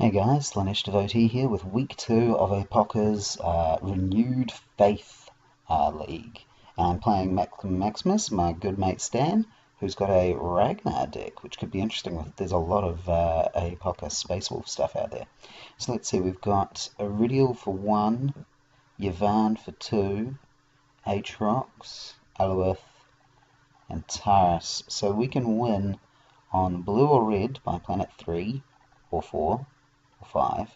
Hey guys, Slanesh Devotee here with week 2 of Apoka's Renewed Faith League. And I'm playing Maximus, my good mate Stan, who's got a Ragnar deck, which could be interesting. There's a lot of Apoka Space Wolf stuff out there. So let's see, we've got Iridial for 1, Yavahn for 2, Aatrox, Aluith, and Taurus. So we can win on blue or red by planet 3 or 4. 5,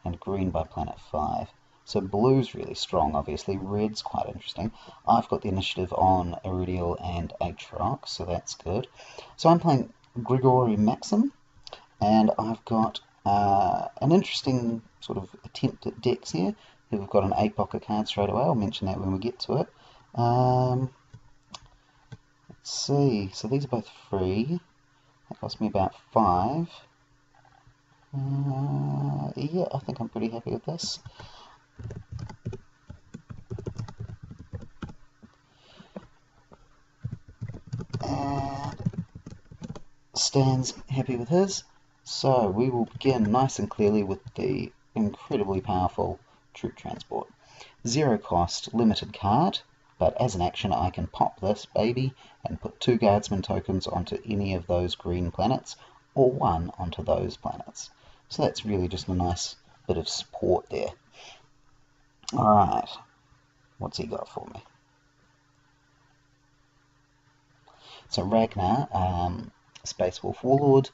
and green by planet 5. So blue's really strong, obviously. Red's quite interesting. I've got the initiative on Iridial and Aatrox, so that's good. So I'm playing Grigory Maksim, and I've got an interesting sort of attempt at decks here. We've got an Apoka card straight away. I'll mention that when we get to it. Let's see. So these are both free. That cost me about 5. Yeah, I think I'm pretty happy with this. And Stan's happy with his. So we will begin nice and clearly with the incredibly powerful troop transport. 0 cost, limited card, but as an action I can pop this baby and put 2 guardsman tokens onto any of those green planets, or 1 onto those planets. So that's really just a nice bit of support there. Alright, what's he got for me? So Ragnar, Space Wolf Warlord,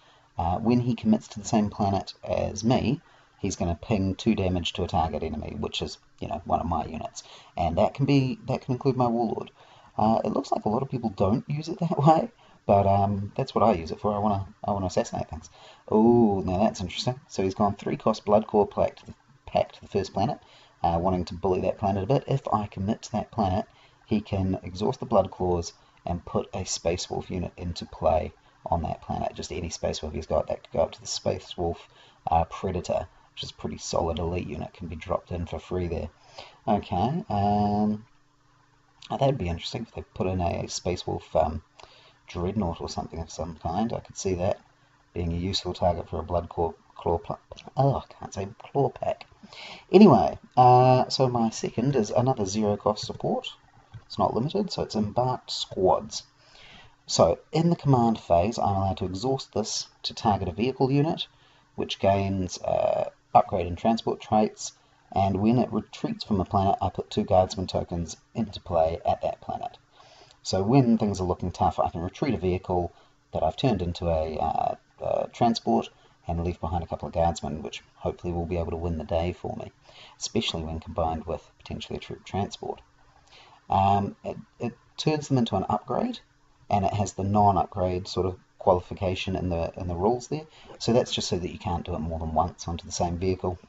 when he commits to the same planet as me, he's going to ping 2 damage to a target enemy, which is, one of my units. And that can include my Warlord. It looks like a lot of people don't use it that way, but that's what I use it for. I want to assassinate things. Oh, now that's interesting. So he's gone 3 cost Blood Core pack to the first planet, wanting to bully that planet a bit. If I commit to that planet, he can exhaust the Blood Claws and put a Space Wolf unit into play on that planet. Just any Space Wolf he's got, that could go up to the Space Wolf Predator, which is a pretty solid elite unit, can be dropped in for free there. Okay, that'd be interesting if they put in a Space Wolf Dreadnought or something of some kind. I could see that being a useful target for a Blood Claw pack. Anyway, so my second is another 0 cost support. It's not limited, so it's Embarked Squads. So in the command phase, I'm allowed to exhaust this to target a vehicle unit, which gains upgrade and transport traits, and when it retreats from a planet, I put 2 guardsman tokens into play at that planet. So when things are looking tough, I can retreat a vehicle that I've turned into a transport and leave behind a couple of guardsmen, which hopefully will be able to win the day for me, especially when combined with potentially a troop transport. It turns them into an upgrade, and it has the non-upgrade sort of qualification in the rules there. So that's just so that you can't do it more than once onto the same vehicle,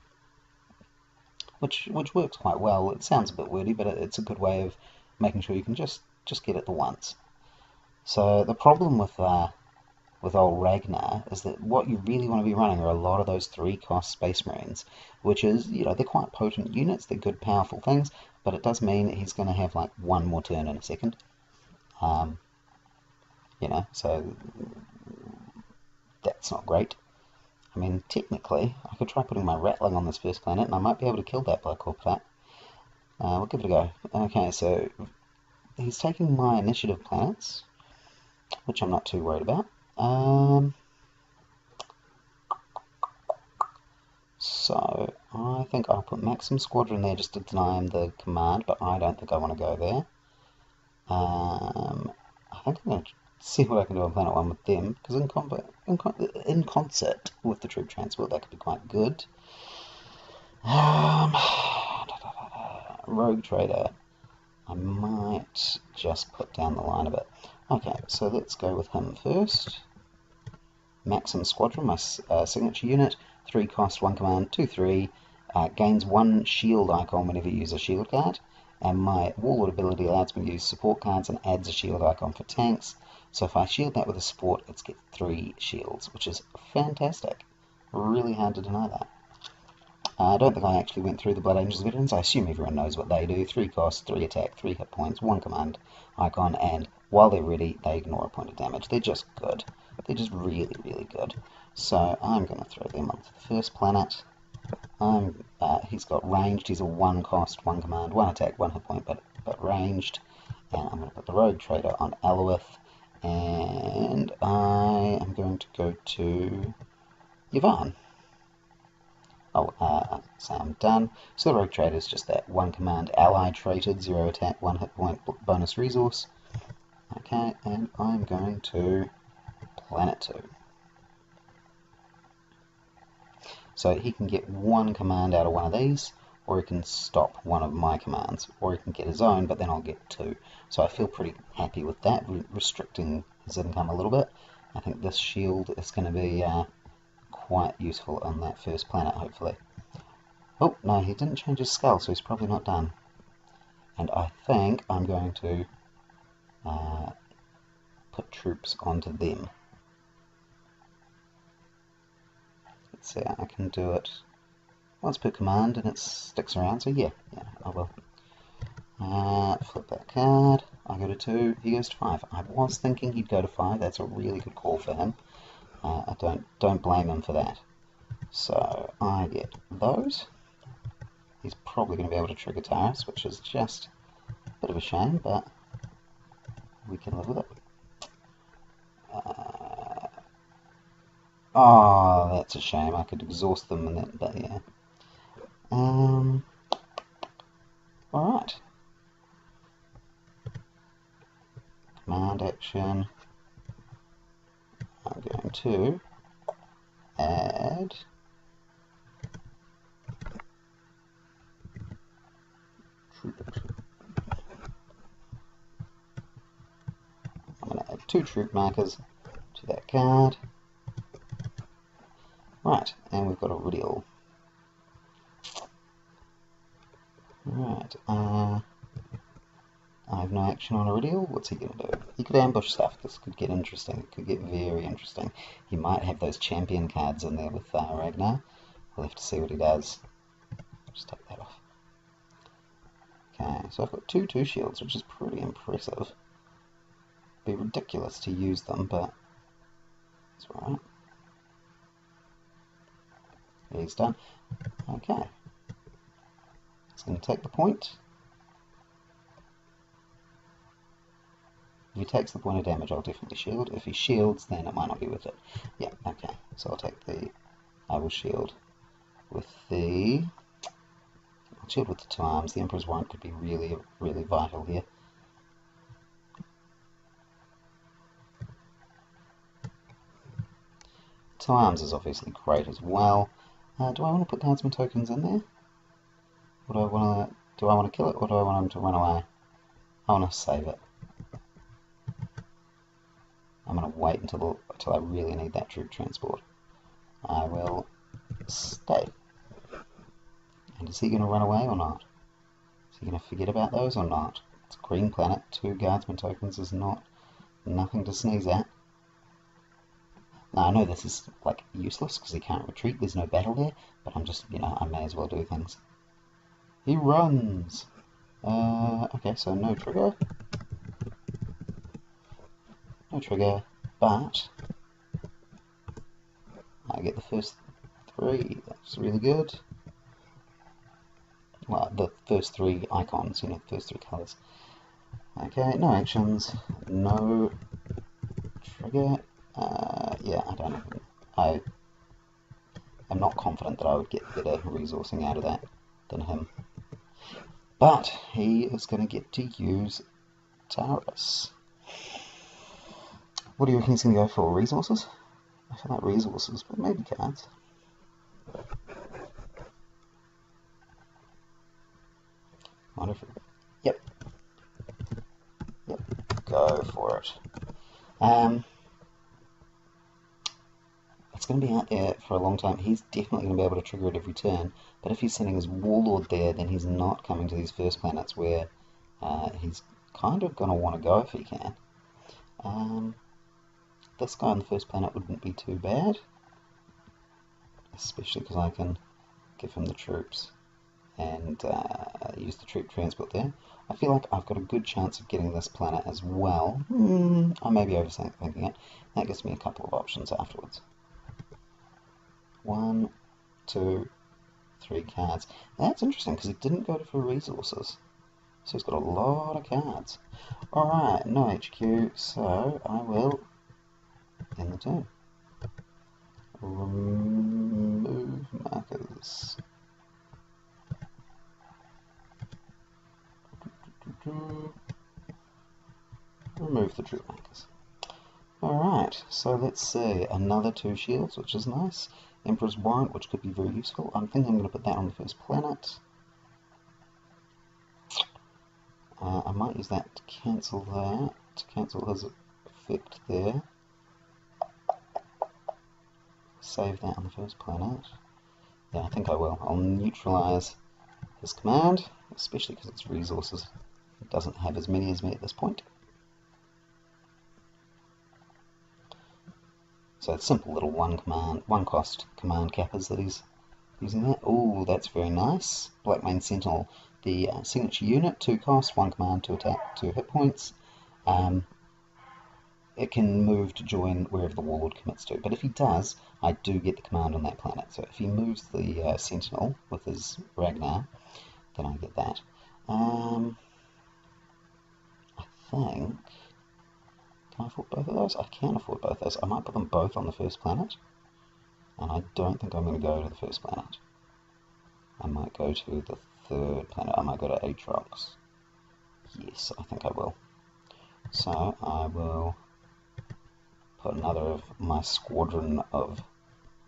which works quite well. It sounds a bit wordy, but it's a good way of making sure you can just get it the once. So the problem with old Ragnar is that what you really want to be running are a lot of those 3 cost Space Marines, which is, they're quite potent units, they're good powerful things, but it does mean he's going to have like 1 more turn in a second. So that's not great. I mean, technically, I could try putting my Rattling on this first planet, and I might be able to kill that Black Corp that. We'll give it a go. Okay, so he's taking my initiative planets, which I'm not too worried about. So I think I'll put Maxim Squadron there just to deny him the command, but I don't think I want to go there. I think I'm going to see what I can do on Planet 1 with them, because in concert with the troop transport, that could be quite good. Rogue Trader. I might just put down the line a bit. Okay, so let's go with him first. Maxim Squadron, my signature unit. 3 cost, 1 command, 2/3. Gains 1 shield icon whenever you use a shield card. And my Warlord ability allows me to use support cards and adds a shield icon for tanks. So if I shield that with a support, it gets 3 shields, which is fantastic. Really hard to deny that. I don't think I actually went through the Blood Angels veterans. I assume everyone knows what they do. 3 cost, 3 attack, 3 hit points, 1 command icon, and while they're ready, they ignore a point of damage. They're just good. They're just really, really good. So I'm going to throw them onto the first planet. He's got ranged. He's a 1 cost, 1 command, 1 attack, 1 hit point, but ranged. And I'm going to put the Rogue Trader on Aluith. And I am going to go to Yvonne. So I'm done. So the Rogue Trader is just that 1 command, ally traded, 0 attack, 1 hit point, bonus resource. Okay, and I'm going to Planet 2. So he can get 1 command out of one of these, or he can stop one of my commands, or he can get his own, but then I'll get 2. So I feel pretty happy with that, restricting his income a little bit. I think this shield is going to be quite useful on that first planet, hopefully. Oh, no, he didn't change his skull, so he's probably not done. And I think I'm going to put troops onto them. Let's see, I can do it once per command and it sticks around, so yeah, I will. Flip that card, I go to 2, he goes to 5. I was thinking he'd go to 5, that's a really good call for him. I don't blame him for that. So I get those. He's probably going to be able to trigger Taurus, which is just a bit of a shame, but we can live with it. Oh, that's a shame. I could exhaust them, and then, but yeah. Alright. Command action. I'm going to add troop. I'm going to add 2 troop markers to that card. Right, and we've got a Riddle. Right, I have no action on a Riddle. What's he going to do? He could ambush stuff. This could get interesting. It could get very interesting. He might have those champion cards in there with Ragnar. We'll have to see what he does. Just take that off. Okay, so I've got 2 shields, which is pretty impressive. It'd be ridiculous to use them, but it's alright. He's done. Okay. He's going to take the point. If he takes the point of damage, I'll definitely shield. If he shields, then it might not be worth it. Yeah, okay. So I'll take I will shield with I'll shield with the 2 arms. The Emperor's Warrant could be really, really vital here. Two arms is obviously great as well. Do I want to put guardsman tokens in there? Or do I want to kill it, or do I want him to run away? I want to save it. I'm going to wait until I really need that troop transport. I will stay. And is he going to run away or not? Is he going to forget about those or not? It's a green planet. 2 guardsman tokens is nothing to sneeze at. Now I know this is like useless because he can't retreat. There's no battle there, but I'm just, I may as well do things. He runs. Okay, so no trigger. No trigger, but I get the first 3. That's really good. Well, the first 3 icons, the first 3 colours. Okay, no actions, no trigger. Yeah, I don't know. I'm not confident that I would get better resourcing out of that than him. But he is going to get to use Taurus. What do you reckon he's going to go for? Resources? I feel like resources, but maybe cards. Wonderful. Yep, go for it. It's going to be out there for a long time. He's definitely going to be able to trigger it every turn, but if he's sending his Warlord there, then he's not coming to these first planets where he's kind of going to want to go if he can. This guy on the first planet wouldn't be too bad, especially because I can give him the troops, and use the troop transport there. I feel like I've got a good chance of getting this planet as well. I may be overthinking it. That gives me a couple of options afterwards. 1, 2, 3 cards. That's interesting because he didn't go for resources. So he's got a lot of cards. Alright, no HQ, so I will end the turn. Remove markers. Remove the troop markers. Alright, so let's see. Another 2 shields, which is nice. Emperor's Warrant, which could be very useful. I think I'm going to put that on the first planet. I might use that to cancel that, to cancel his effect there. Save that on the first planet. Yeah, I think I will. I'll neutralise his command, especially because it's resources. It doesn't have as many as me at this point. So it's simple little one cost command cappers that he's using there. Oh, that's very nice. Blackmane Sentinel. The signature unit, 2 cost, 1 command, 2 attack, 2 hit points. It can move to join wherever the Warlord commits to. But if he does, I do get the command on that planet. So if he moves the Sentinel with his Ragnar, then I get that. I think... Can I afford both of those? I can afford both of those. I might put them both on the first planet. And I don't think I'm going to go to the first planet. I might go to the third planet. I might go to Aatrox. Yes, I think I will. So I will put another of my squadron of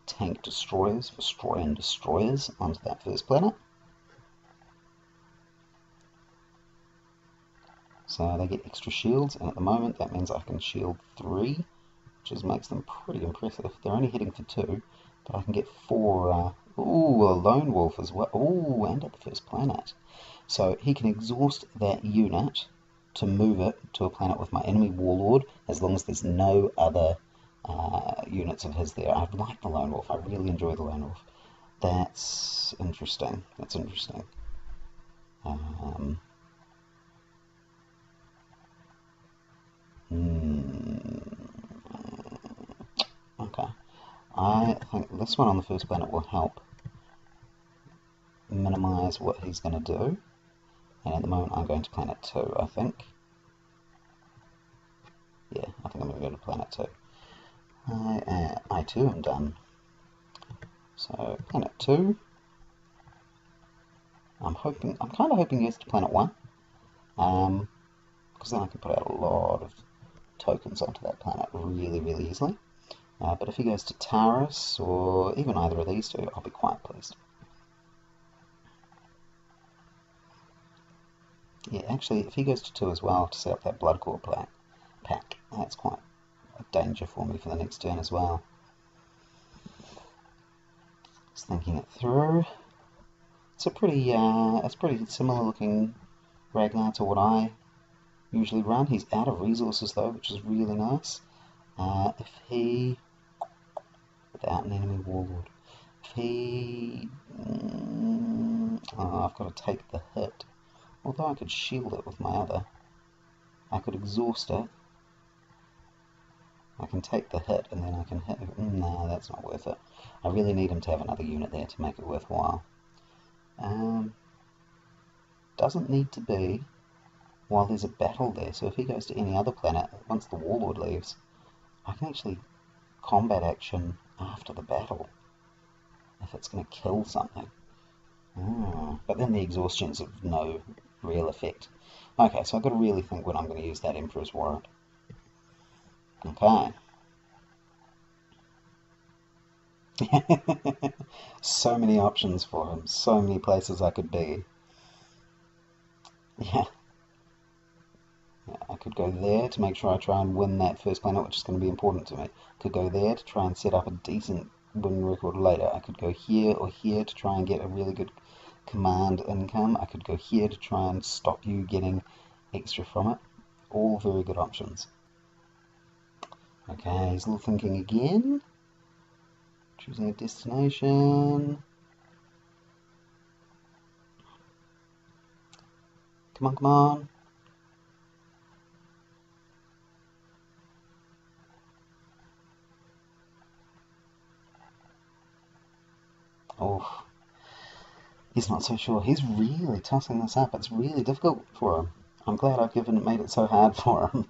tank destroyers for Stroyan destroyers onto that first planet. So they get extra shields, and at the moment that means I can shield 3, which makes them pretty impressive. They're only hitting for 2, but I can get 4, ooh, a lone wolf as well. Ooh, and at the first planet. So he can exhaust that unit to move it to a planet with my enemy warlord, as long as there's no other units of his there. I like the lone wolf. I really enjoy the lone wolf. That's interesting. That's interesting. Okay. I think this one on the first planet will help minimize what he's going to do. And at the moment I'm going to planet 2, I think. Yeah, I think I'm going to go to planet 2. I too am done. So, planet 2. I'm kind of hoping he gets to planet 1. Because then I can put out a lot of tokens onto that planet really, really easily. But if he goes to Taurus, or even either of these two, I'll be quite pleased. Yeah, actually, if he goes to 2 as well to set up that Blood Core pack, that's quite a danger for me for the next turn as well. Just thinking it through. It's a pretty similar looking Ragnar to what I usually run. He's out of resources though, which is really nice. If he, without an enemy warlord, if he, I've got to take the hit. Although I could shield it with my other. I could exhaust it. I can take the hit and then I can hit it. No, that's not worth it. I really need him to have another unit there to make it worthwhile. Doesn't need to be while there's a battle there. So if he goes to any other planet, once the Warlord leaves, I can actually combat action after the battle. If it's going to kill something. But then the exhaustion's of no real effect. Okay, so I've got to really think when I'm going to use that Emperor's Warrant. Okay. So many options for him. So many places I could be. Yeah. I could go there to make sure I try and win that first planet, which is going to be important to me. I could go there to try and set up a decent win record later. I could go here or here to try and get a really good command income. I could go here to try and stop you getting extra from it. All very good options. Okay, he's a little thinking again. Choosing a destination. Come on, come on. Oh, he's not so sure. He's really tossing this up. It's really difficult for him. I'm glad I've made it so hard for him.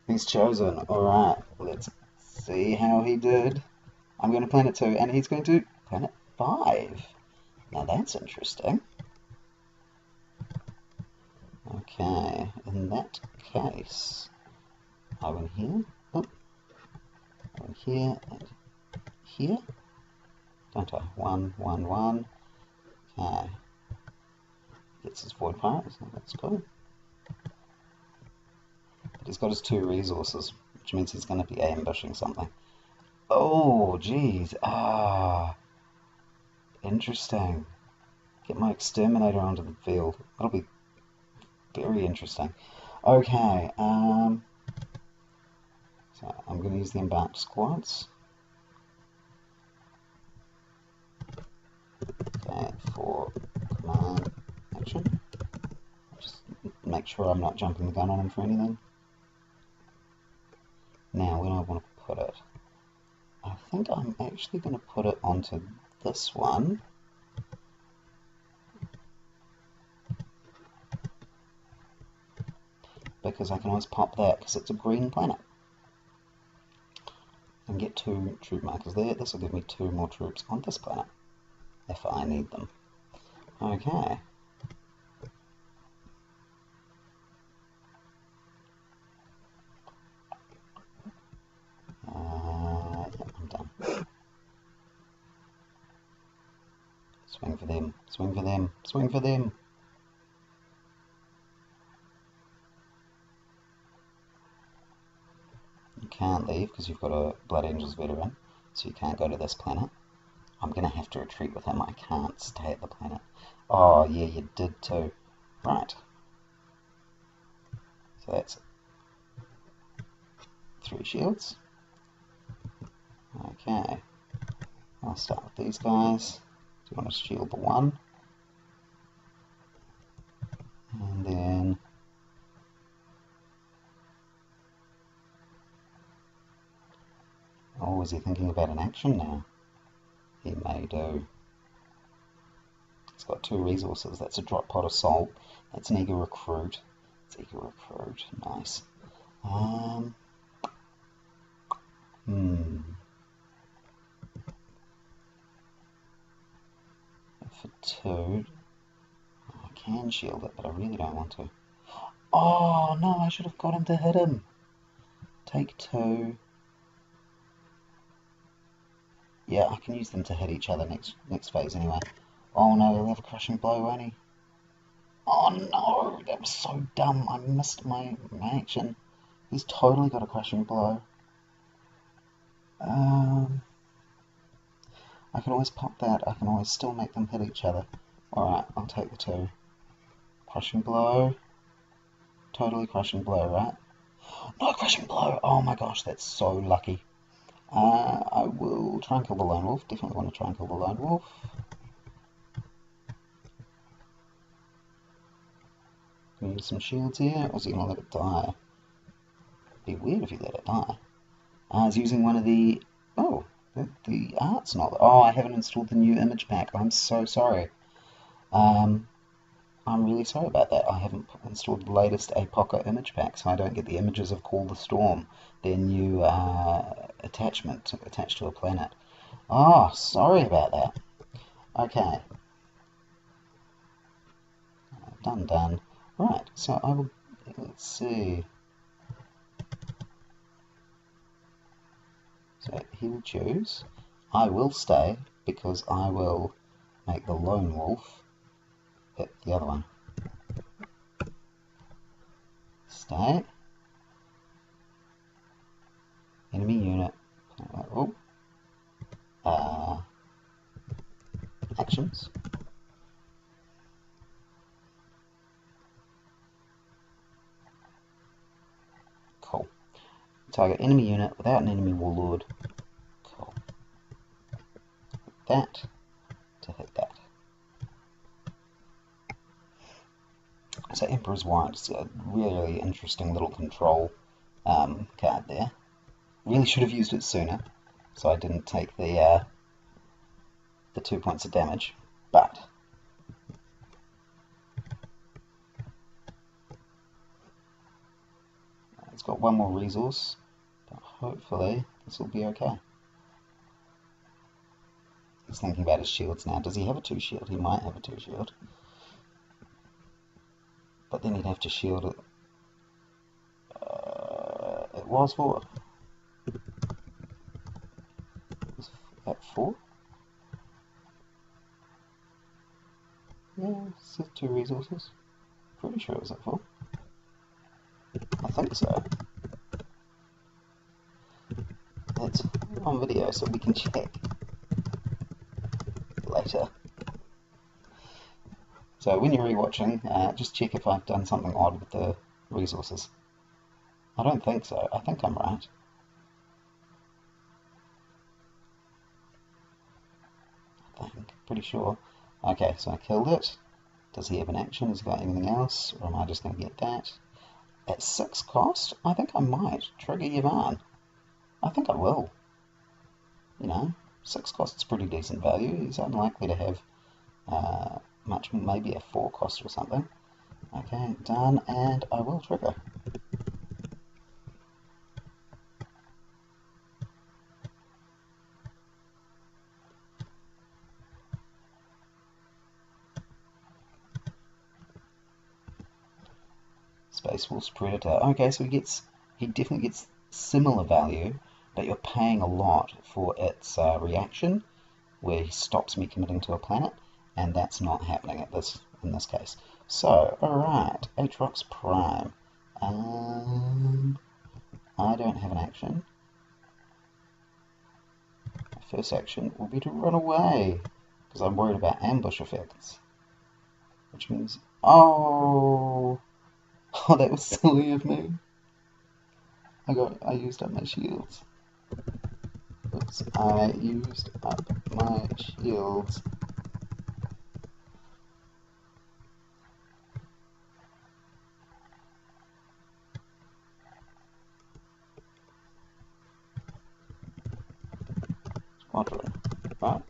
He's chosen. Alright, let's see how he did. I'm going to planet 2, and he's going to planet 5. Now that's interesting. Okay, in that case, I went here, I went here, and here, don't I? 1, 1, 1. Okay. Gets his void pirate, so that's cool. But he's got his 2 resources, which means he's going to be ambushing something. Oh, jeez. Ah, interesting. Get my exterminator onto the field. That'll be very interesting. Okay, so I'm going to use the embarked squads. Okay, for command action. Just make sure I'm not jumping the gun on him for anything. Now, where do I want to put it? I think I'm actually going to put it onto this one. Because I can always pop that, because it's a green planet. And get 2 troop markers there. This will give me 2 more troops on this planet, if I need them. Okay. Yeah, I'm done. Swing for them, swing for them, swing for them! You can't leave because you've got a Blood Angels veteran, so you can't go to this planet. I'm going to have to retreat with him. I can't stay at the planet. Oh, yeah, you did too. Right. So that's 3 shields. Okay. I'll start with these guys. Do you want to shield the 1? And then... Oh, is he thinking about an action now? He may do. He's got 2 resources. That's a drop pod assault. That's an eager recruit. It's eager recruit. Nice. For 2, I can shield it, but I really don't want to. Oh no! I should have got him to hit him. Take 2. Yeah, I can use them to hit each other next phase anyway. Oh no, he'll have a crushing blow, won't he? Oh no, that was so dumb. I missed my action. He's totally got a crushing blow. I can always pop that. I can always still make them hit each other. Alright, I'll take the 2. Crushing blow. Totally crushing blow, right? No crushing blow! Oh my gosh, that's so lucky. I will try and kill the lone wolf. Definitely want to try and kill the lone wolf. Gonna use some shields here, or is he gonna let it die? It'd be weird if he let it die. He's using one of the... Oh, the art's not... Oh, I haven't installed the new image pack. I'm so sorry. I'm really sorry about that. I haven't installed the latest Apoka image pack, so I don't get the images of Call the Storm, their new attachment attached to a planet. Oh, sorry about that. Okay. Done. Right, so I will... Let's see... So he will choose. I will stay, because I will make the lone wolf hit the other one. Stay. Enemy unit. Oh. Actions. Cool. Target enemy unit without an enemy warlord. Cool. That to hit that. So Emperor's Warrant is a really interesting little control card there. Really should have used it sooner, so I didn't take the 2 points of damage, but it's got one more resource, but hopefully this will be okay. He's thinking about his shields now. Does he have a 2 shield? He might have a 2 shield. But then he'd have to shield it. It was 4. It was at 4? Yeah, it's 2 resources. Pretty sure it was at 4. I think so. It's on video, so we can check later. So when you're rewatching, just check if I've done something odd with the resources. I don't think so. I think I'm right. I think. Pretty sure. Okay, so I killed it. Does he have an action? Has he got anything else? Or am I just going to get that? At 6 cost, I think I might trigger Yvonne. I think I will. You know, 6 cost is pretty decent value. He's unlikely to have much, maybe a 4 cost or something. Okay, done, and I will trigger. Space Wolf's Predator. Okay, so he definitely gets similar value, but you're paying a lot for its reaction, where he stops me committing to a planet, and that's not happening in this case. So, alright, Aatrox Prime. I don't have an action. My first action will be to run away, because I'm worried about ambush effects. Which means, oh, that was silly of me. I used up my shields. Oops, I used up my shields. Squadron, right?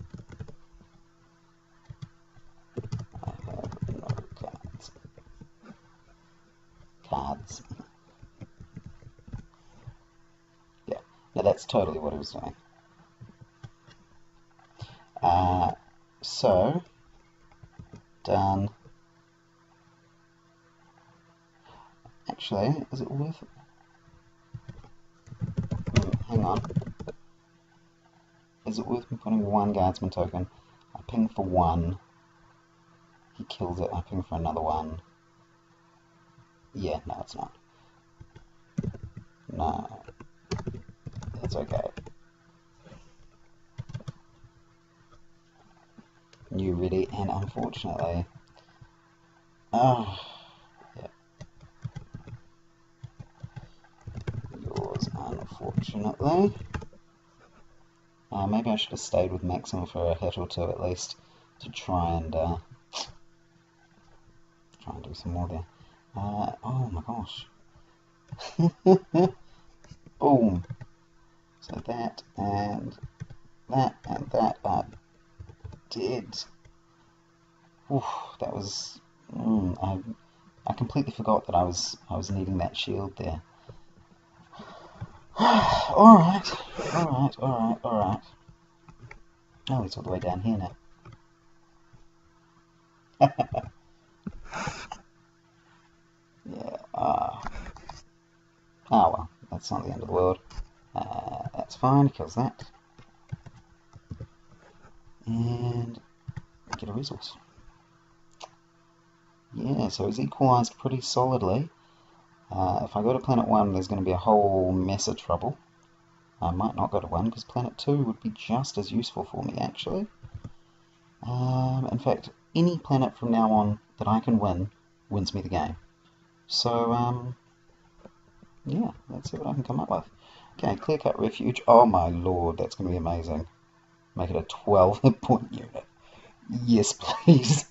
I have no cards. Yeah, now that's totally what I was doing. So, done. Actually, is it worth it? Hang on. Is it worth me putting 1 guardsman token? I ping for 1. He kills it, I ping for another 1. Yeah, no, it's not. No. It's okay. You ready? And unfortunately... Oh, yeah. Yours, unfortunately. Maybe I should have stayed with Maksim for a hit or 2 at least, to try and do some more there. Oh my gosh. Boom. So that and that are dead. Oof, that was... I completely forgot that I was needing that shield there. Alright. Oh, he's all the way down here now. Yeah, oh well, that's not the end of the world. That's fine, kills that. And get a resource. Yeah, so he's equalised pretty solidly. If I go to planet 1, there's going to be a whole mess of trouble. I might not go to 1, because planet 2 would be just as useful for me, actually. In fact, any planet from now on that I can win, wins me the game. So, yeah, let's see what I can come up with. Okay, Clear Cut Refuge. Oh my lord, that's going to be amazing. Make it a 12 hit point unit. Yes, please.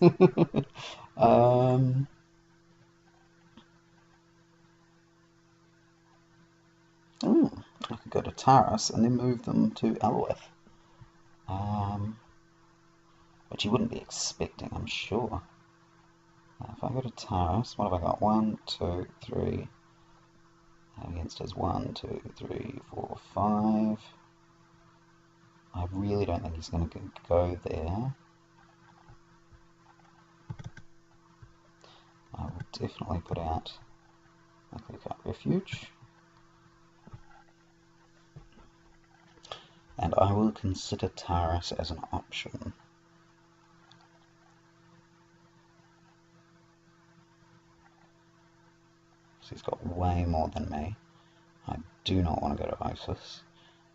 Ooh, I could go to Taras and then move them to Elwith. Which you wouldn't be expecting, I'm sure. If I go to Taras, what have I got? 1, 2, 3. Against his 1, 2, 3, 4, 5. I really don't think he's going to go there. I will definitely put out a clear-cut refuge. And I will consider Taras as an option. So he's got way more than me. I do not want to go to Isis.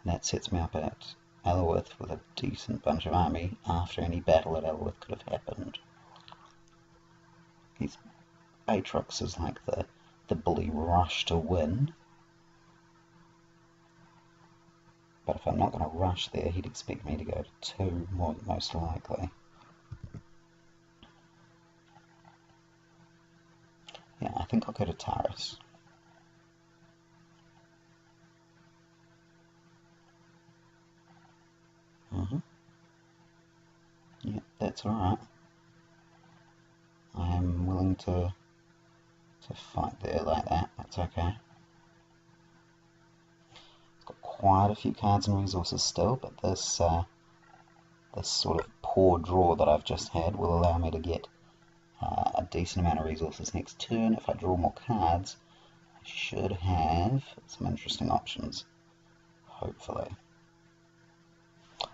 And that sets me up at Elwith with a decent bunch of army after any battle at Elwith could have happened. His Aatrox is like the bully rush to win. But if I'm not going to rush there, he'd expect me to go to 2, most likely. Yeah, I think I'll go to Taras. Yeah, that's alright. I am willing to fight there like that, that's okay. It's got quite a few cards and resources still, but this sort of poor draw that I've just had will allow me to get a decent amount of resources next turn. If I draw more cards, I should have some interesting options, hopefully.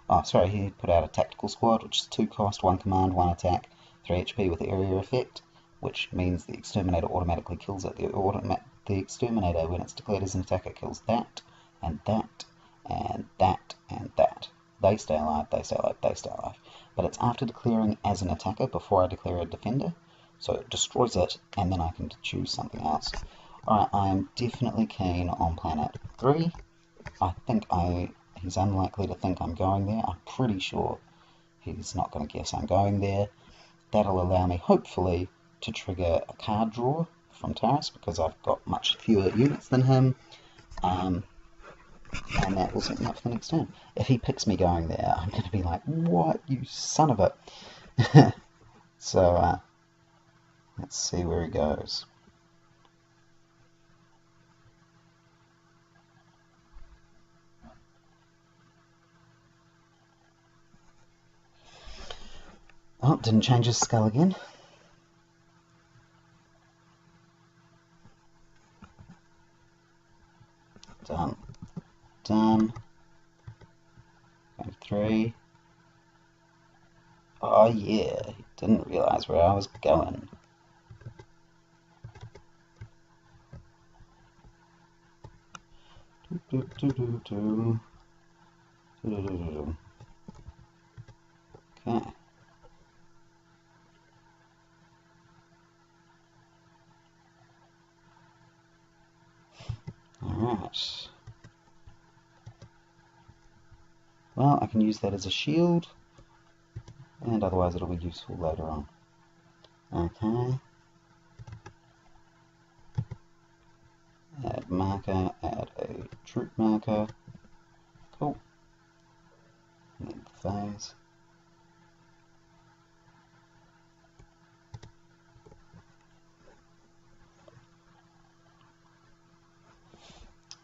Oh, sorry, he put out a tactical squad, which is 2 cost, 1 command, 1 attack, 3 HP with area effect, which means the exterminator automatically kills it. The exterminator, when it's declared as an attacker, kills that, and that, and that, and that. They stay alive, they stay alive, they stay alive. But it's after declaring as an attacker before I declare a defender, so it destroys it, and then I can choose something else. Alright, I am definitely keen on planet 3. I think he's unlikely to think I'm going there. I'm pretty sure he's not going to guess I'm going there. That'll allow me, hopefully, to trigger a card draw from Taras, because I've got much fewer units than him. And that will set me up for the next turn. If he picks me going there, I'm going to be like, what, you son of a... So, let's see where he goes. Oh, didn't change his skull again. Done. Done. Go 3. Oh yeah, didn't realise where I was going. Okay. Alright. Well, I can use that as a shield, and otherwise it'll be useful later on. Okay. Add marker, add a troop marker. Cool. Need the phase.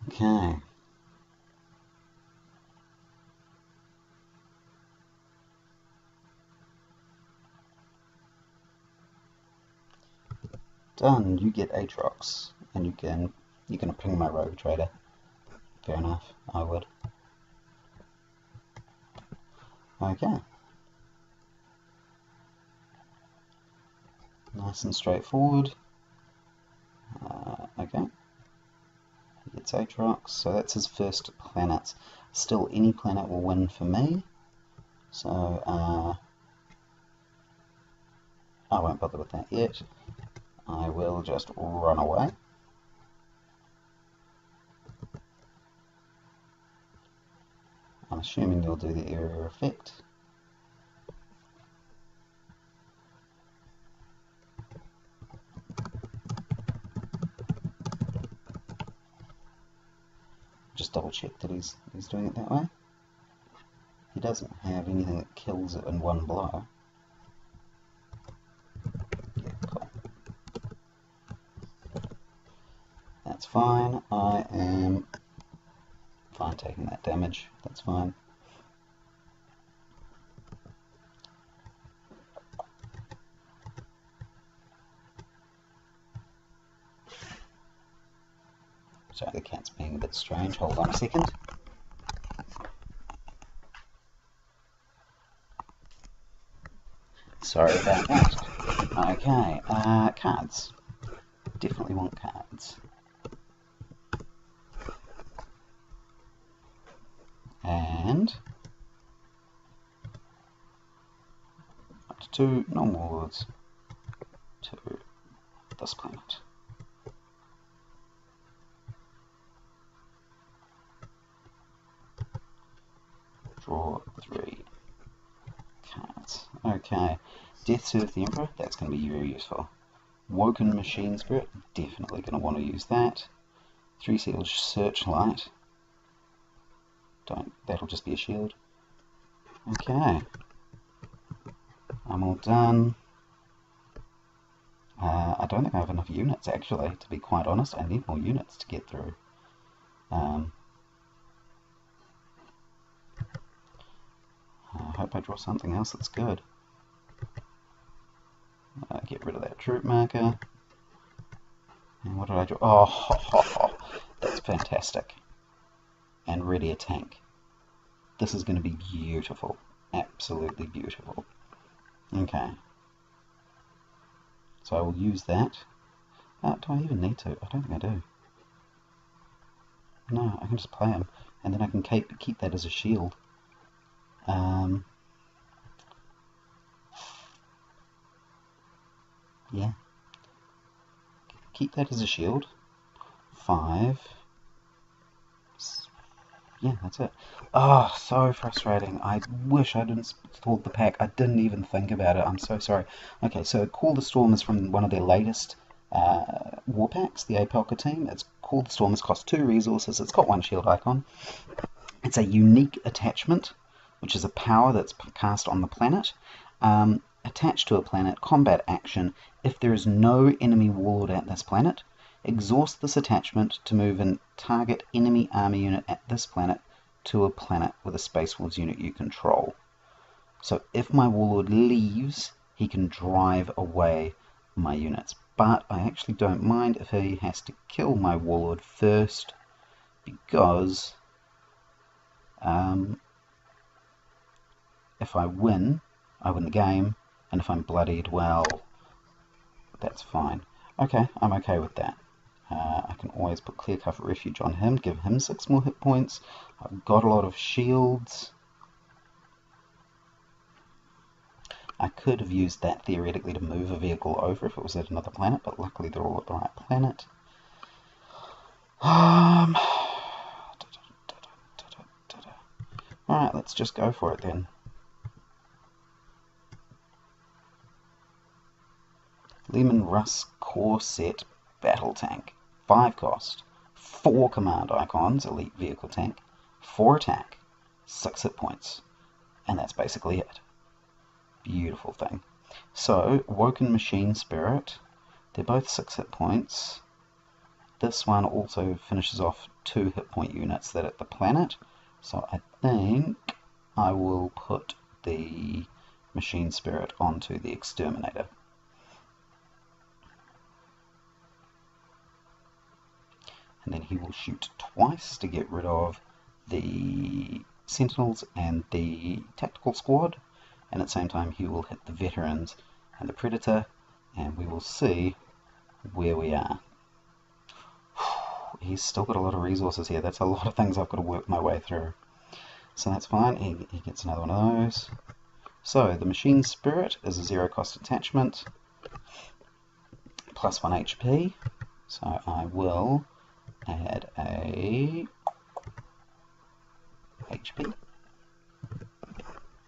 Okay. Done. You get Aatrox, and you can ping my rogue trader. Fair enough. I would. Okay. Nice and straightforward. Okay. He gets Aatrox, so that's his first planet. Still, any planet will win for me. So, I won't bother with that yet. I will just run away. I'm assuming you'll do the area effect. just double check that he's doing it that way. He doesn't have anything that kills it in one blow. Yeah, cool. That's fine. I am fine taking that damage. That's fine. Sorry, the cat's being a bit strange. Hold on a second. Sorry about that. Okay, cards. Definitely want cards. And up to 2 normal warlords to this planet. Draw 3 cards. Okay, Death Serve the Emperor, that's going to be very useful. Woken Machine Spirit, definitely going to want to use that. 3 Sealed Searchlight, that'll just be a shield. Okay, I'm all done. I don't think I have enough units actually, to be quite honest. I need more units to get through. I hope I draw something else that's good. Get rid of that troop marker. And what did I draw? Oh, that's fantastic. And ready a tank. This is going to be beautiful. Absolutely beautiful. Okay. So I will use that. Do I even need to? I don't think I do. No, I can just play him. And then I can keep that as a shield. Yeah. Keep that as a shield. 5. Yeah, that's it. Oh, so frustrating. I wish I didn't install the pack. I didn't even think about it. I'm so sorry. Okay, so Call the Storm is from one of their latest war packs, the Apoka team. It's Call the Storm. It's cost 2 resources. It's got 1 shield icon. It's a unique attachment, which is a power that's cast on the planet. Attached to a planet, combat action. If there is no enemy warlord at this planet, exhaust this attachment to move a target enemy army unit at this planet to a planet with a Space Wolves unit you control. So if my warlord leaves, he can drive away my units. But I actually don't mind if he has to kill my warlord first, because if I win the game, and if I'm bloodied, well, that's fine. Okay, I'm okay with that. I can always put Clear Cover Refuge on him, give him 6 more hit points. I've got a lot of shields. I could have used that theoretically to move a vehicle over if it was at another planet, but luckily they're all at the right planet. Alright, let's just go for it then. Lehman Russ Core Set Battle Tank. 5 cost, 4 command icons, elite vehicle tank, 4 attack, 6 hit points, and that's basically it. Beautiful thing. So, Woken Machine Spirit, they're both 6 hit points. This one also finishes off 2 hit point units that are at the planet, so I think I will put the Machine Spirit onto the Exterminator. And then he will shoot twice to get rid of the Sentinels and the Tactical Squad, and at the same time he will hit the Veterans and the Predator, and we will see where we are. He's still got a lot of resources here. That's a lot of things I've got to work my way through. So that's fine. He gets another one of those. So the Machine Spirit is a 0 cost attachment, plus 1 HP. So I will add a HP.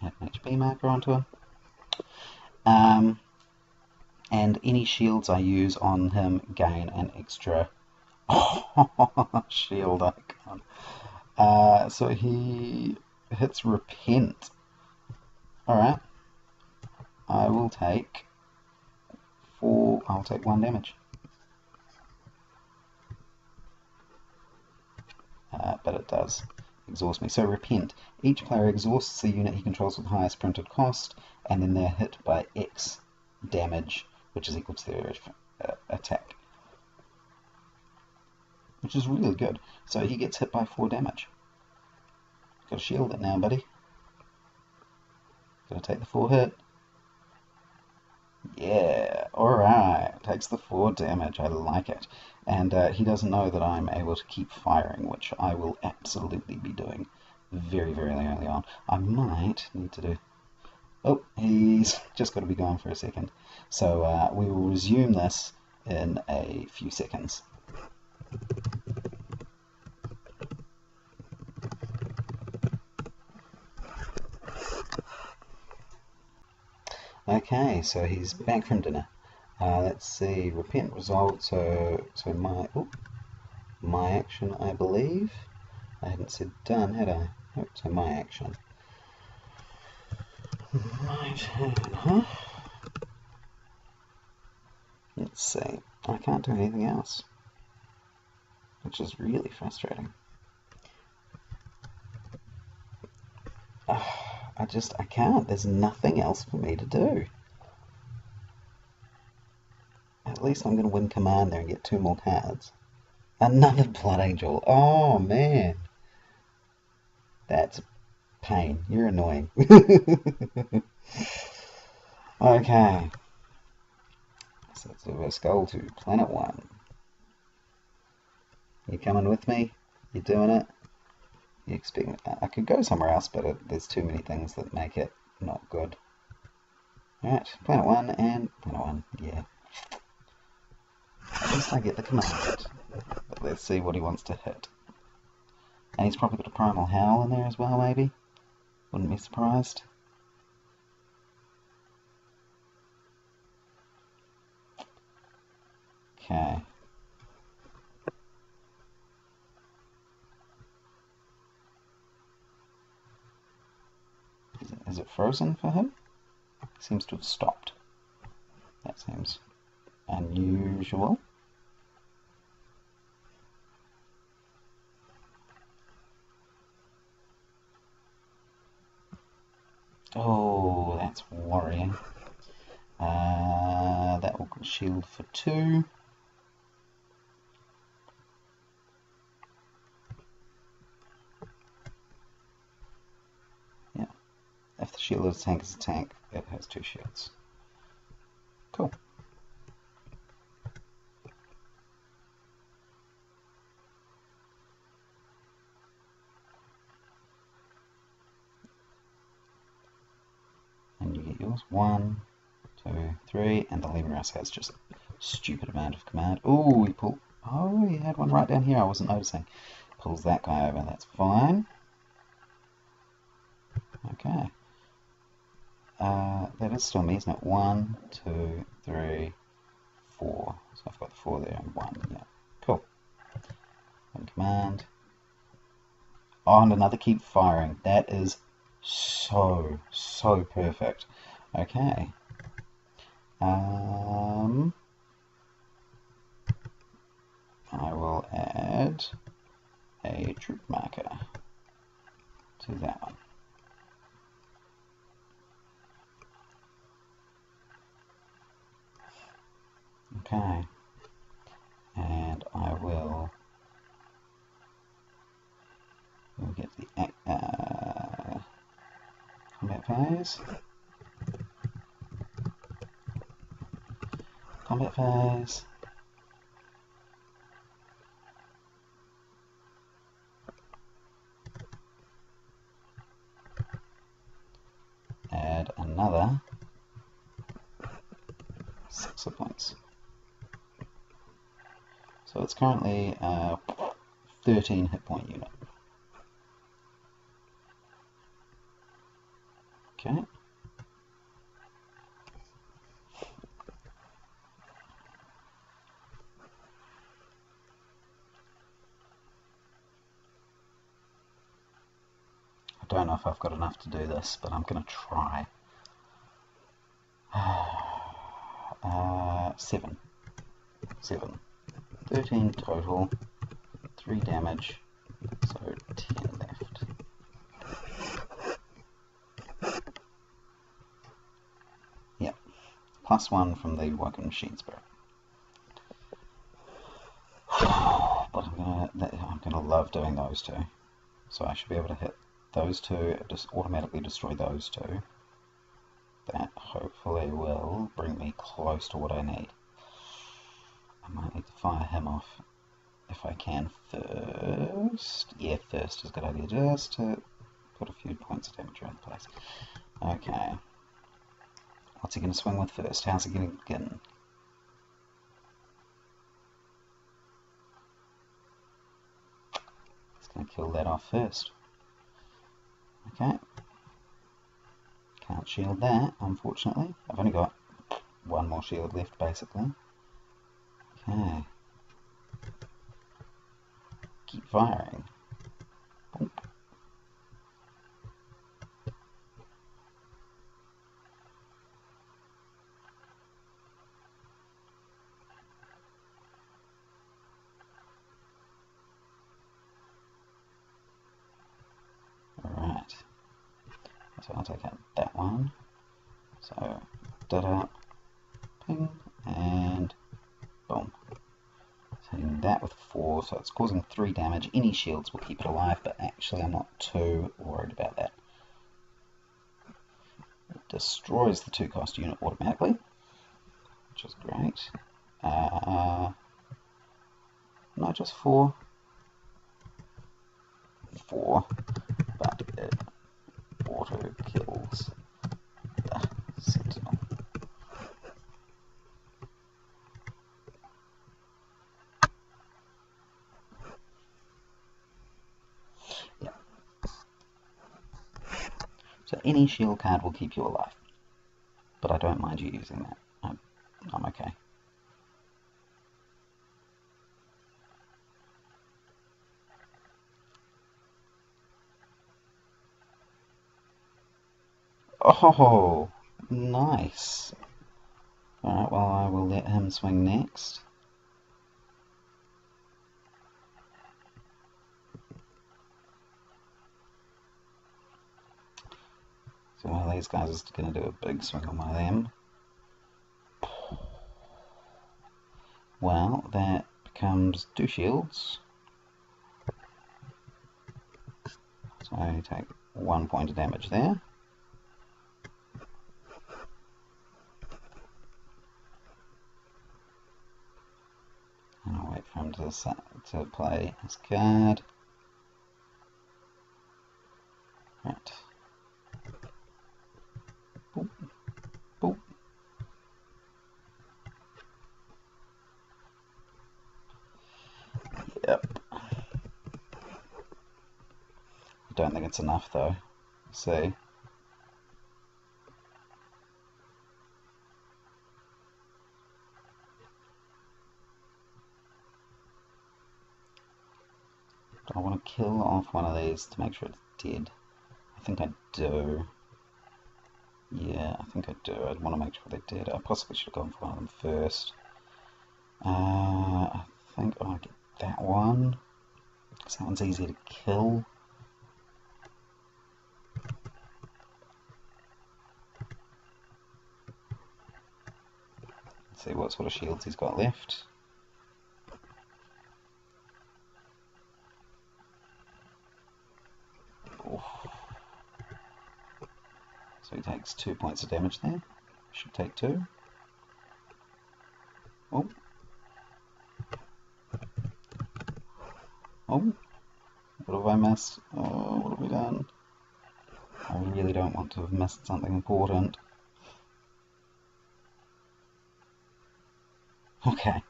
Add an HP marker onto him. And any shields I use on him gain an extra Shield icon. So he hits Repent. Alright. I will take I'll take 1 damage. But it does exhaust me. So Repent. Each player exhausts the unit he controls with the highest printed cost, and then they're hit by X damage, which is equal to their attack. Which is really good. So he gets hit by 4 damage. Gotta shield it now, buddy. Gotta take the 4 hit. Yeah, alright. Takes the 4 damage. I like it. And he doesn't know that I'm able to keep firing, which I will absolutely be doing very, very early on. I might need to do... Oh, he's just got to be gone for a second. So we will resume this in a few seconds. Okay, so he's back from dinner. Let's see, Repent resolved, so my action, I believe. I hadn't said done, had I? Oh, so my action. My turn, huh? Let's see, I can't do anything else, which is really frustrating. I can't, there's nothing else for me to do. At least I'm going to win command there and get 2 more cards. Another Blood Angel. Oh, man. That's pain. You're annoying. Okay. So let's do a skull to Planet 1. You coming with me? You doing it? You expect I could go somewhere else, but there's too many things that make it not good. Alright, Planet 1 and Planet 1. Yeah. At least I get the command. But let's see what he wants to hit. And he's probably got a Primal Howl in there as well, maybe? Wouldn't be surprised. Okay. Is it frozen for him? Seems to have stopped. That seems unusual. Oh, that's worrying. That will shield for 2. Yeah. If the shield of the tank is a tank, it has 2 shields. Cool. And you get yours. 1, 2, 3, and the Lemurius has just a stupid amount of command. Ooh, he pulled. Oh, he had one right down here. I wasn't noticing. Pulls that guy over. That's fine. Okay. That is still me, isn't it? 1, 2, 3, 4. So I've got the 4 there and 1. Yeah. Cool. One command. Oh, and another keep firing. That is so perfect. Okay. I will add a troop marker to that one. Okay. And I will get the combat phase. Combat phase. Add another 6 hit points. So it's currently a 13 hit point unit. Okay. don't know if I've got enough to do this, but I'm going to try. 7. 7. 13 total, 3 damage, so 10 left. Yep, +1 from the Woken Machine Spirit. But I'm gonna love doing those two. So I should be able to hit those two, just automatically destroy those two. That hopefully will bring me close to what I need. I might need to fire him off if I can first. Yeah, first is a good idea, just to put a few points of damage around the place. Okay. What's he going to swing with first? How's he going to begin? He's going to kill that off first. Okay. Can't shield that, unfortunately. I've only got one more shield left, basically. Okay. Keep firing. Boop. Alright. So I'll take out that one. So, da-da, ping, and boom. Hitting that with 4, so it's causing 3 damage. Any shields will keep it alive, but actually I'm not too worried about that. It destroys the 2-cost unit automatically, which is great. No, just 4. 4, but it auto kills the sentinel. So any shield card will keep you alive, but I don't mind you using that. I'm okay. Oh, nice. Alright, well I will let him swing next. So one of these guys is going to do a big swing on one of them. Well, that becomes 2 shields. So I take 1 point of damage there. And I'll wait for him to play his card. Right. Boop. Boop. Yep. I don't think it's enough though. See. Do I want to kill off one of these to make sure it's dead? I think I do. Yeah, I think I do. I'd want to make sure they're dead. I possibly should have gone for one of them first. I think I'll get that one, because that one's easier to kill. Let's see what sort of shields he's got left. Oof. So he takes 2 points of damage there. Should take 2. Oh. Oh. What have I missed? Oh, what have we done? I really don't want to have missed something important. Okay.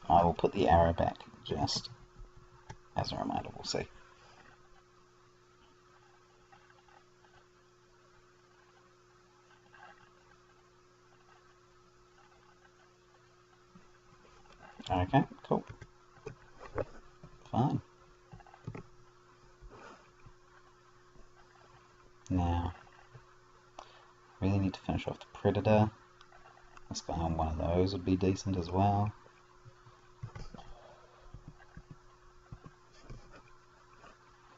I will put the arrow back just as a reminder, we'll see. Okay, cool. Fine. Now, really need to finish off the Predator. This guy on one of those would be decent as well.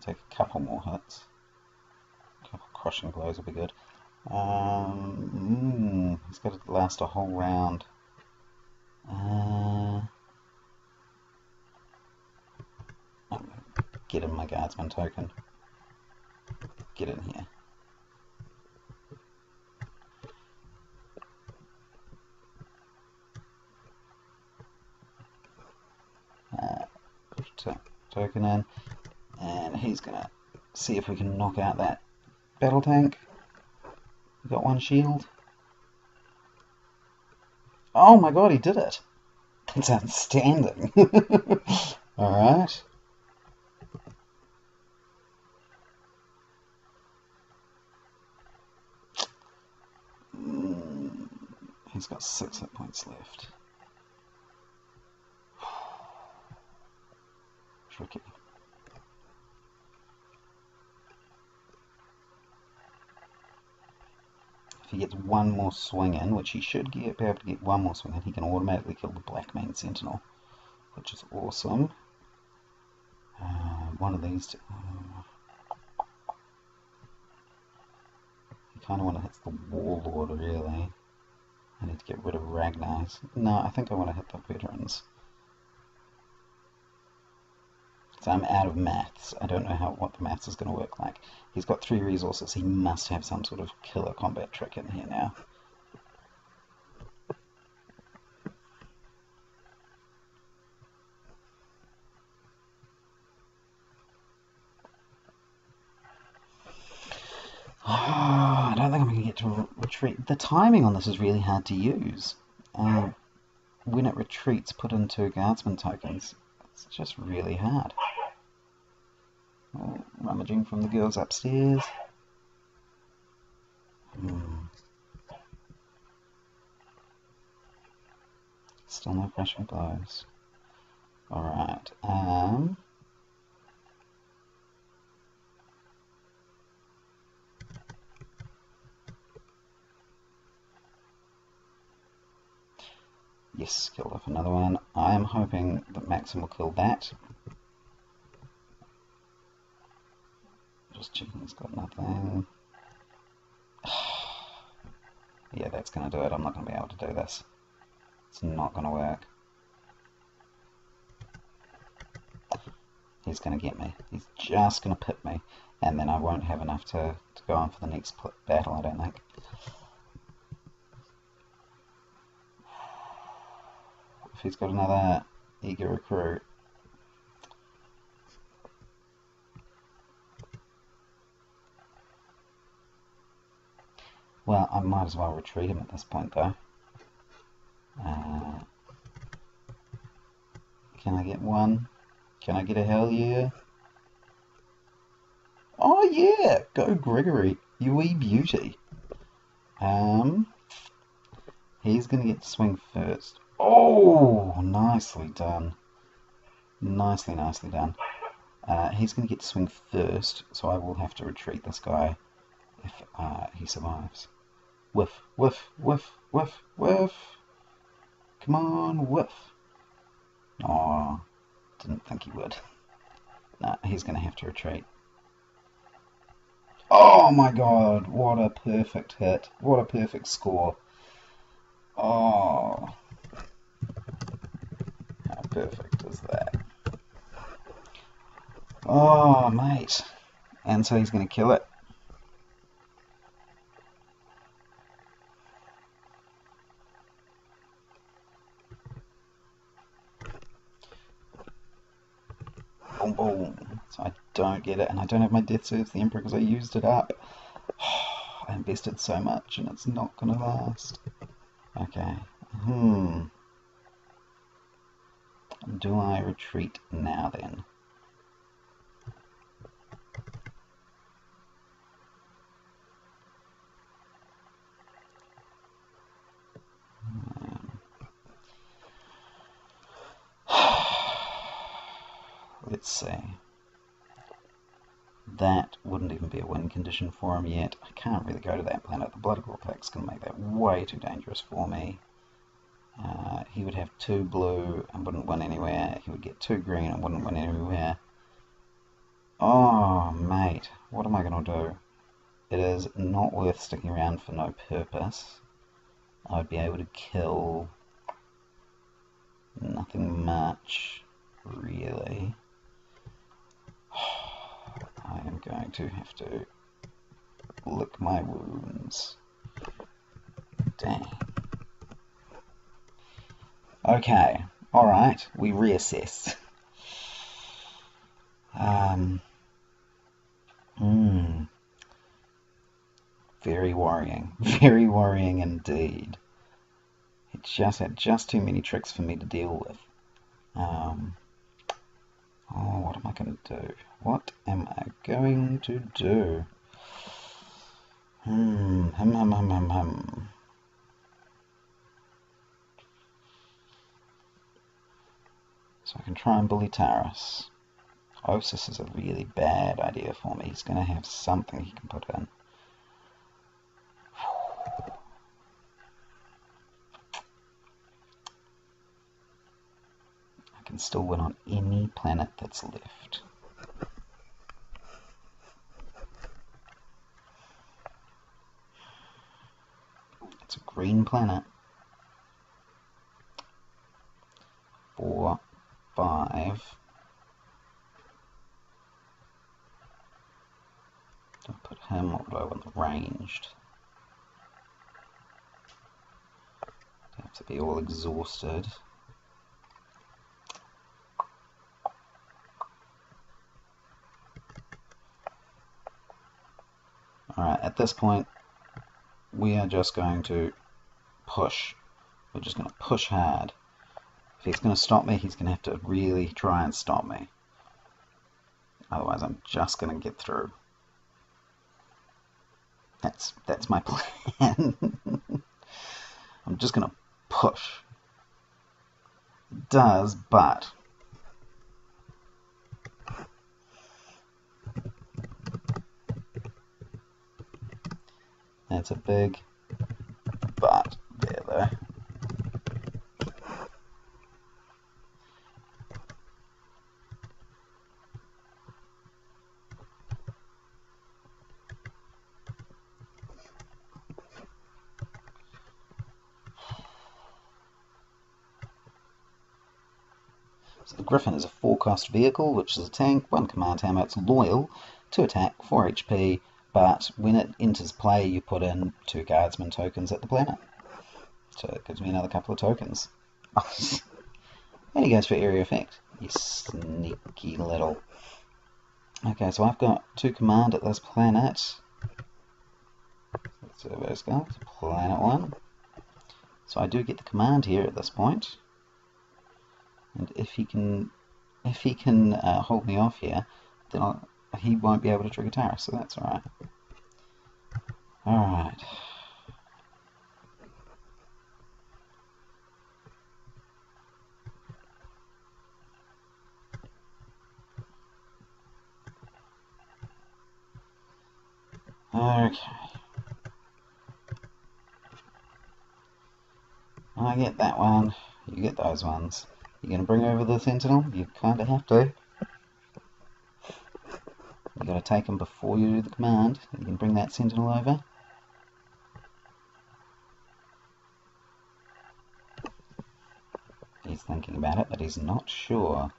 Take a couple more hits. A couple crushing blows will be good. He's got to last a whole round. Get in my guardsman token. Get in here. Token in, and he's gonna see if we can knock out that battle tank. We got one shield. Oh my god, he did it! That's outstanding. Alright. He's got 6 hit points left. Tricky. If he gets one more swing in, which he should be able to get one more swing in, he can automatically kill the Blackmane Sentinel, which is awesome. One of these two. You kind of want to hit the Warlord, really. I need to get rid of Ragnar's. No, I think I want to hit the veterans. So I'm out of maths. I don't know what the maths is going to work like. He's got 3 resources. He must have some sort of killer combat trick in here now. Oh, I don't think I'm going to get to retreat. The timing on this is really hard to use. When it retreats, put in 2 guardsman tokens. It's just really hard. Oh, rummaging from the girls upstairs. Still no crushing blows. Alright, yes, killed off another one. I am hoping that Maksim will kill that. Just checking he's got nothing. Yeah, that's going to do it. I'm not going to be able to do this. It's not going to work. He's going to get me. He's just going to pit me. And then I won't have enough to go on for the next battle, I don't think. If he's got another eager recruit. Well, I might as well retreat him at this point, though. Can I get one? Can I get a hell yeah? Oh yeah! Go Grigory, you wee beauty. He's gonna get to swing first. Oh, nicely done. Nicely done. He's gonna get to swing first, so I will have to retreat this guy if he survives. Whiff, whiff, whiff, whiff, whiff. Come on, whiff. Oh, didn't think he would. Nah, he's going to have to retreat. Oh my god, what a perfect hit. What a perfect score. Oh, how perfect is that? Oh, mate. And so he's going to kill it. Boom, boom. So I don't get it, and I don't have my Death Serves the Emperor because I used it up. I invested so much, and it's not going to last. Okay. Do I retreat now, then? let's see. That wouldn't even be a win condition for him yet. I can't really go to that planet. The Blood Vortex is going to make that way too dangerous for me. He would have 2 blue and wouldn't win anywhere. He would get 2 green and wouldn't win anywhere. Oh, mate, what am I going to do? It is not worth sticking around for no purpose. I would be able to kill nothing much, really. I am going to have to lick my wounds. Dang. Okay, alright, we reassess. Very worrying. Very worrying indeed. It just had just too many tricks for me to deal with. Oh, what am I going to do? What am I going to do? So I can try and bully Taurus. Osis is a really bad idea for me. He's going to have something he can put in. I can still win on any planet that's left. It's a green planet. 4, 5. I'll put him, what do I want, ranged? They have to be all exhausted. Alright, at this point, we are just going to push. We're just going to push hard. If he's going to stop me, he's going to have to really try and stop me. Otherwise, I'm just going to get through. That's my plan. I'm just going to push. It does, but that's a big but there, though. So the Griffin is a 4-cost vehicle, which is a tank, 1 command hammer. It's loyal, 2 attack, 4 HP, but when it enters play, you put in 2 guardsman tokens at the planet. So it gives me another couple of tokens. And he goes for area effect. You sneaky little. Okay, so I've got 2 command at this planet. Servo Skulls, planet 1. So I do get the command here at this point. And if he can hold me off here, then he won't be able to trigger Taurus, so that's alright. Alright. Okay. I get that one, you get those ones. You're going to bring over the Sentinel? You kind of have to. You've got to take him before you do the command. You can bring that Sentinel over. He's thinking about it, but he's not sure.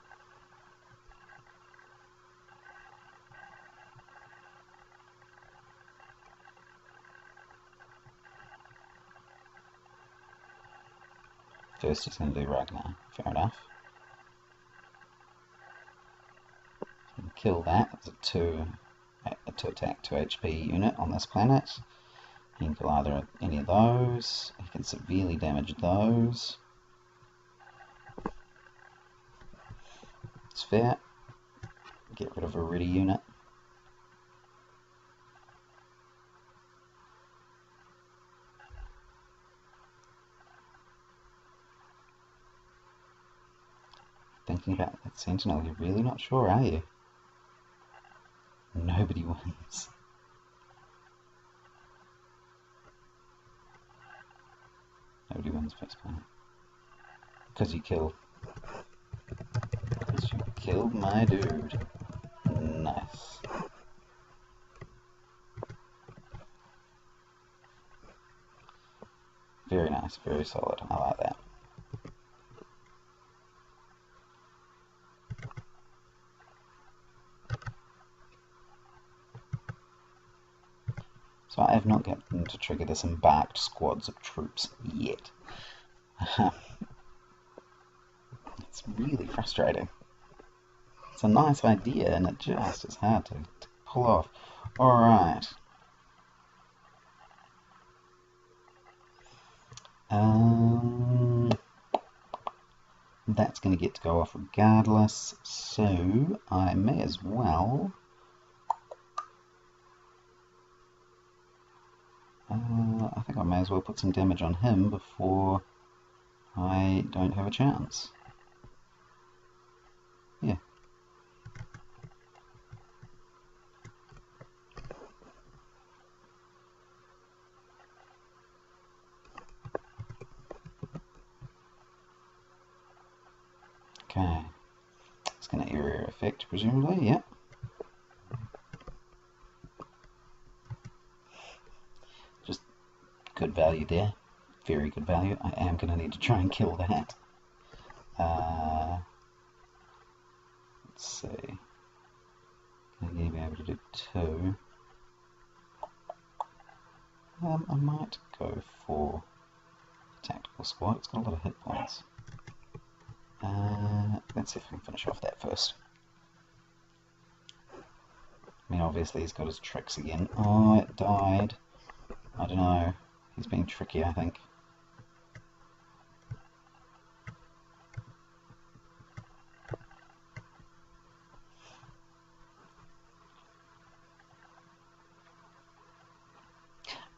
First he's going to do Ragnar. Fair enough. Kill that. It's a 2 attack, 2 HP unit on this planet. He can kill either any of those. He can severely damage those. It's fair. Get rid of a ready unit. I thinking about that sentinel. You're really not sure, are you? Nobody wins. Nobody wins first point. Because you killed my dude. Nice. Very nice, very solid. I like that. So I have not gotten to trigger this embarked squads of troops yet. It's really frustrating. It's a nice idea and it just is hard to pull off. Alright. That's going to get to go off regardless, so I may as well I think I may as well put some damage on him before I don't have a chance. Yeah. Okay. It's going to area effect, presumably, yeah. Just good value there. Very good value. I am going to need to try and kill that. Let's see. I'm going to be able to do 2. I might go for tactical squad. It's got a lot of hit points. Let's see if I can finish off that first. I mean, obviously he's got his tricks again. Oh, it died. I don't know. He's being tricky, I think.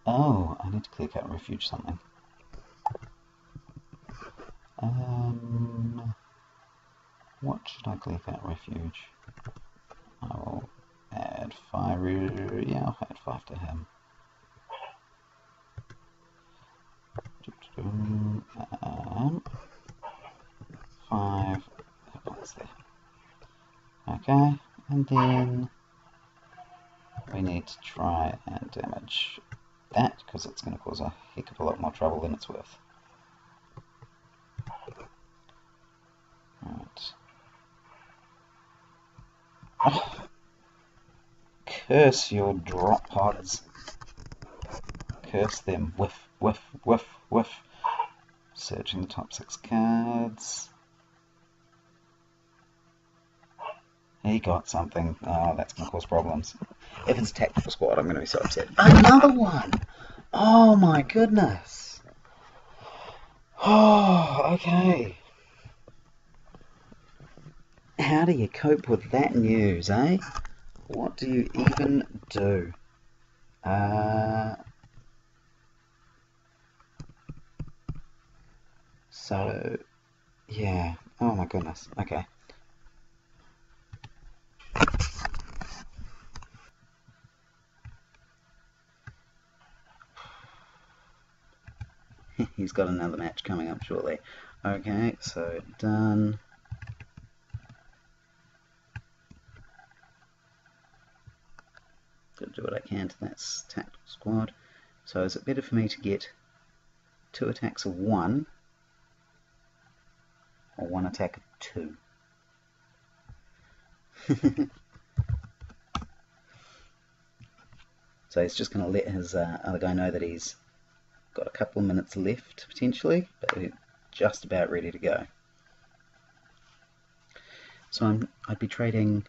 Oh, I need to clear cut and refuge something. What should I clear cut and refuge? I will add 5. Yeah, I'll add 5 to him. 5 points there. Okay, and then we need to try and damage that because it's going to cause a heck of a lot more trouble than it's worth. Right. Oh, curse your drop pods. Curse them. Whiff, whiff, whiff, whiff. Searching the top 6 cards. He got something. Oh, that's going to cause problems. If it's a tactical squad, I'm going to be so upset. Another one! Oh my goodness! Oh, okay. How do you cope with that news, eh? What do you even do? So, yeah. Oh my goodness. Okay. He's got another match coming up shortly. Okay, so done. Gotta do what I can to that tactical squad. So is it better for me to get 2 attacks of 1 or 1 attack of 2? So he's just going to let his other guy know that he's got a couple of minutes left potentially, but we're just about ready to go. So I'd be trading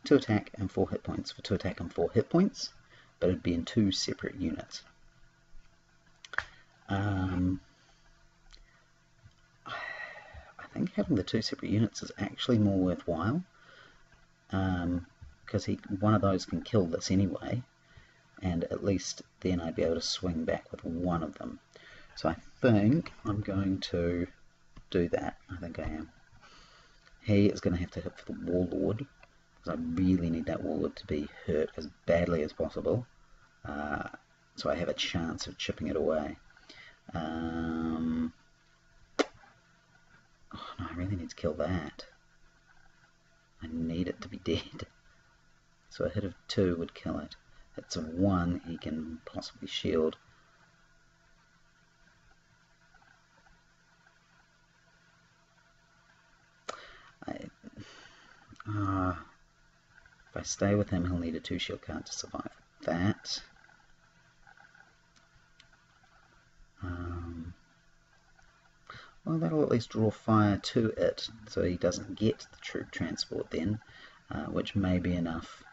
2 attack and 4 hit points for 2 attack and 4 hit points, but it'd be in 2 separate units. I think having the 2 separate units is actually more worthwhile, because one of those can kill this anyway, and at least then I'd be able to swing back with one of them. So I think I'm going to do that. I think I am. He is going to have to hit for the Warlord, because I really need that Warlord to be hurt as badly as possible, so I have a chance of chipping it away. Oh no, I really need to kill that. I need it to be dead. So a hit of 2 would kill it. Hits of 1 he can possibly shield. If I stay with him, he'll need a 2 shield card to survive that. Well, that'll at least draw fire to it, so he doesn't get the troop transport then, which may be enough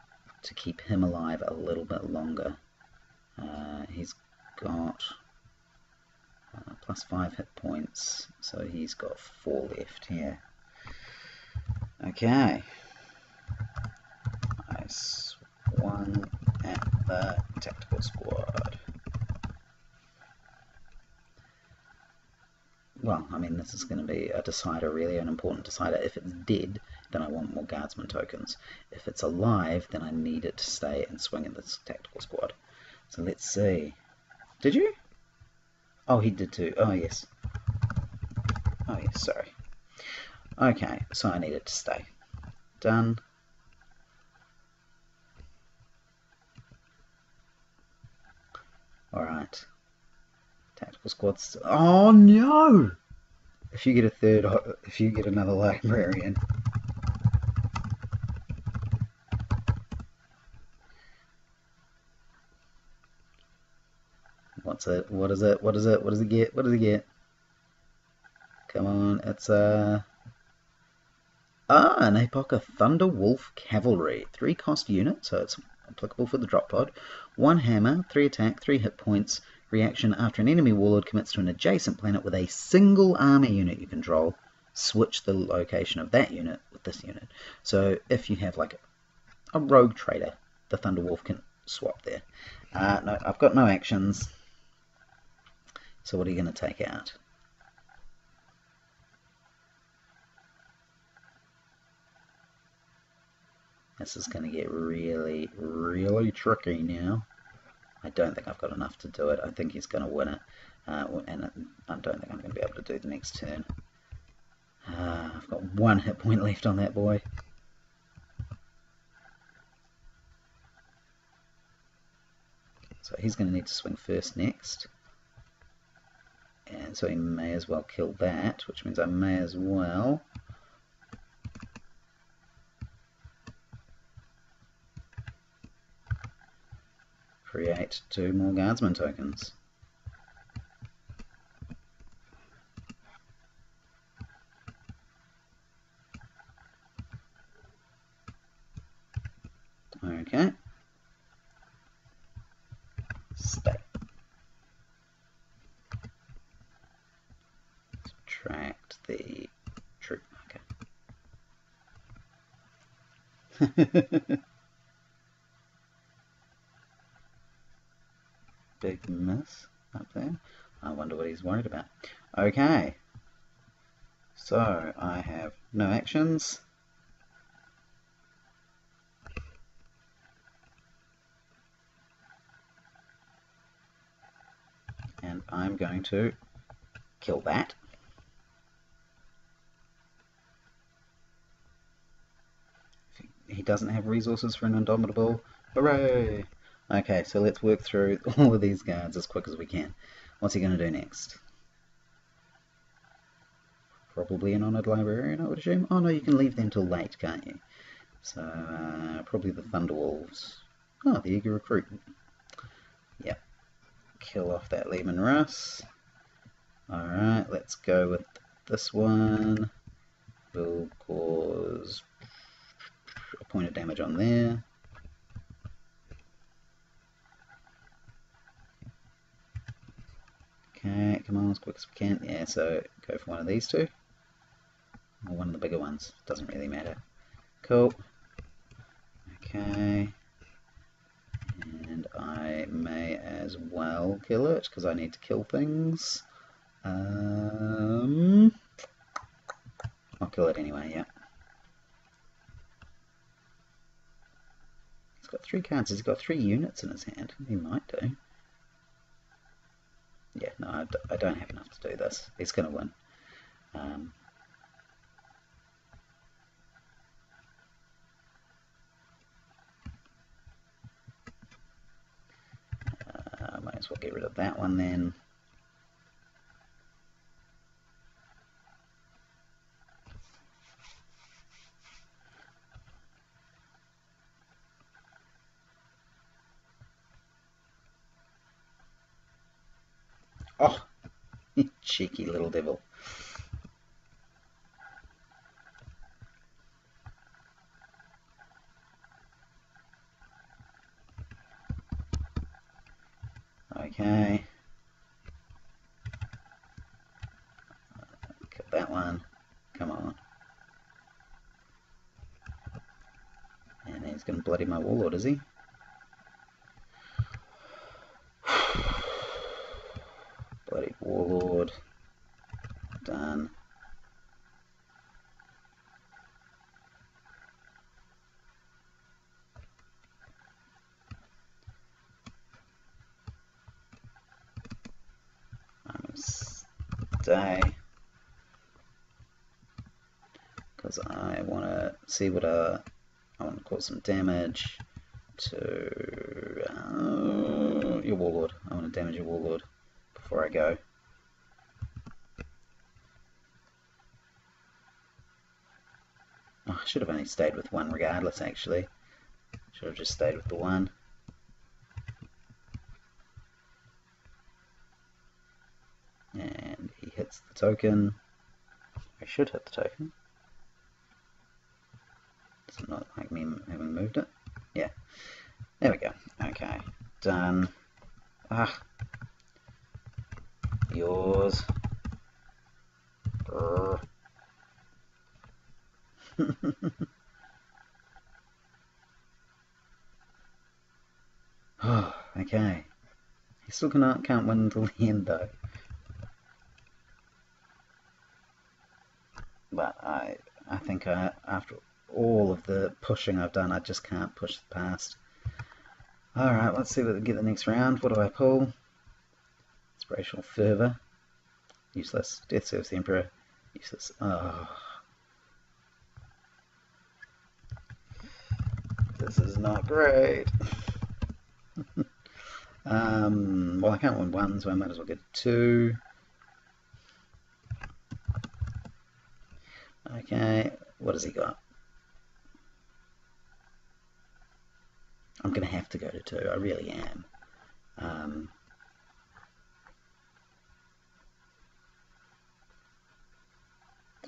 to keep him alive a little bit longer. He's got plus 5 hit points, so he's got 4 left here. Okay. I swung at the tactical squad. Well, I mean, this is going to be a decider, really, an important decider. If it's dead, then I want more guardsman tokens. If it's alive, then I need it to stay and swing at this tactical squad. So let's see. Did you? Oh, he did too. Oh, yes. Oh, yes, sorry. Okay, so I need it to stay. Done. Alright. Tactical squads. Oh no! If you get a third, if you get another librarian. What's it? What is it? What is it? What does it get? What does it get? Come on, it's an Apoka Thunder Wolf Cavalry. 3 cost unit, so it's applicable for the drop pod. 1 hammer, 3 attack, 3 hit points. Reaction: after an enemy warlord commits to an adjacent planet with a single army unit you control, switch the location of that unit with this unit. So if you have like a rogue trader, the Thunder Wolf can swap there. No, I've got no actions. So what are you going to take out? This is going to get really, really tricky now. I don't think I've got enough to do it. I think he's going to win it. And I don't think I'm going to be able to do the next turn. I've got 1 hit point left on that boy. So he's going to need to swing first next. And so he may as well kill that, which means I may as well create 2 more guardsman tokens. Okay. Stay. Subtract the troop. Okay. Big miss up there. I wonder what he's worried about. Okay. So I have no actions. And I'm going to kill that. He doesn't have resources for an Indomitable. Hooray! Okay, so let's work through all of these guards as quick as we can. What's he going to do next? Probably an Honoured Librarian, I would assume. Oh no, you can leave them till late, can't you? So, probably the Thunderwolves. Oh, the Eager Recruit. Yep. Kill off that Lehman Russ. Alright, let's go with this one. Will cause a point of damage on there. Okay, come on, as quick as we can. Yeah, so go for one of these 2. Or one of the bigger ones. Doesn't really matter. Cool. Okay. And I may as well kill it, because I need to kill things. I'll kill it anyway, yeah. got 3 cards. He's got 3 units in his hand. He might do. Yeah, no, I don't have enough to do this. He's going to win. I might as well get rid of that one then. Oh, cheeky little devil. Okay. Kill that one. Come on. And he's going to bloody my warlord, is he? Bloody warlord. Done. I'm going to stay. Because I want to see what I want to cause some damage to your warlord. I want to damage your warlord before I go. Oh, I should have only stayed with one regardless, actually. Should have just stayed with the one. And he hits the token. I should hit the token. Does it not like me having moved it? Yeah. There we go. Okay. Done. Ah. Yours. Oh, okay. He still can't win until the end though. But I think after all of the pushing I've done, I just can't push past. Alright, let's see what we get the next round. What do I pull? Inspirational Fervor. Useless. Death Serves the Emperor. Useless. Oh. This is not great. Well, I can't win 1, so I might as well get 2. Okay, what has he got? I'm going to have to go to 2, I really am.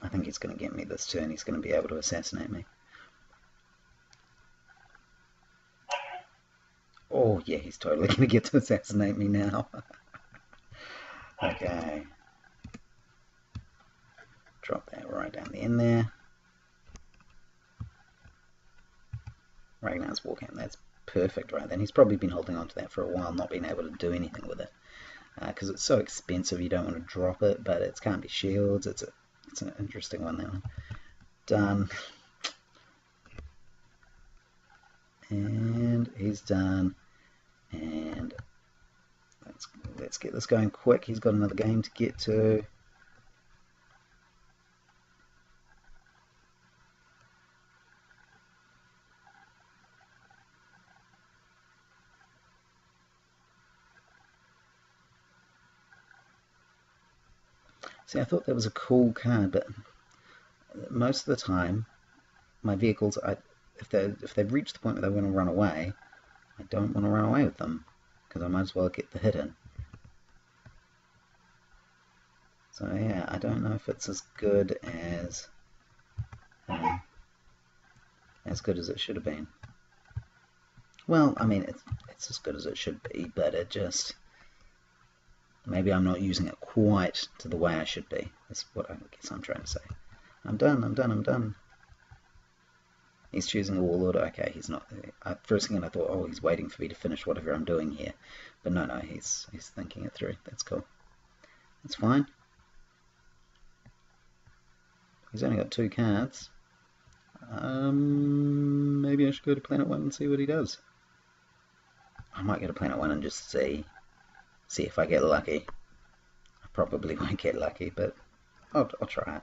I think he's going to get me this turn, he's going to be able to assassinate me. Oh yeah, he's totally going to get to assassinate me now. Okay. Drop that right down the end there. Ragnar's Warcamp, that's perfect right then. He's probably been holding on to that for a while, not being able to do anything with it. Because it's so expensive, you don't want to drop it, but it can't be shields. It's an interesting one, that one. Done. And he's done. And let's get this going quick. He's got another game to get to. See, I thought that was a cool card, but most of the time, my vehicles, if they've reached the point where they want to run away, I don't want to run away with them, because I might as well get the hit in. So yeah, I don't know if it's as good as it should have been. Well, I mean, it's as good as it should be, but it just... maybe I'm not using it quite to the way I should be. That's what I guess I'm trying to say. I'm done. He's choosing a warlord. Okay, he's not. For a second I thought, oh, he's waiting for me to finish whatever I'm doing here. But no, he's thinking it through. That's cool. That's fine. He's only got 2 cards. Maybe I should go to Planet 1 and see what he does. I might go to planet 1 and just see if I get lucky. I probably won't get lucky, but I'll try it.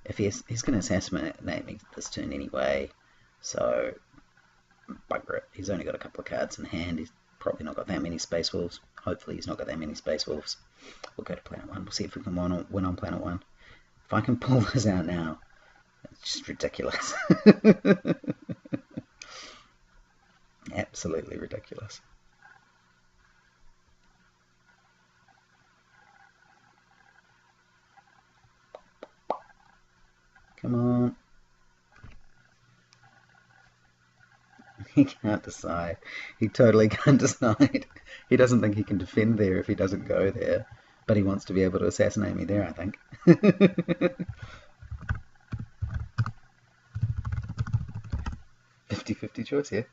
If he's going to assassinate me this turn anyway, so bugger it. He's only got a couple of cards in hand. He's probably not got that many Space Wolves. Hopefully he's not got that many Space Wolves. We'll go to planet 1. We'll see if we can win on planet 1. If I can pull this out now, it's just ridiculous. Absolutely ridiculous. Come on. He can't decide. He totally can't decide. He doesn't think he can defend there if he doesn't go there. But he wants to be able to assassinate me there, I think. 50-50 choice here.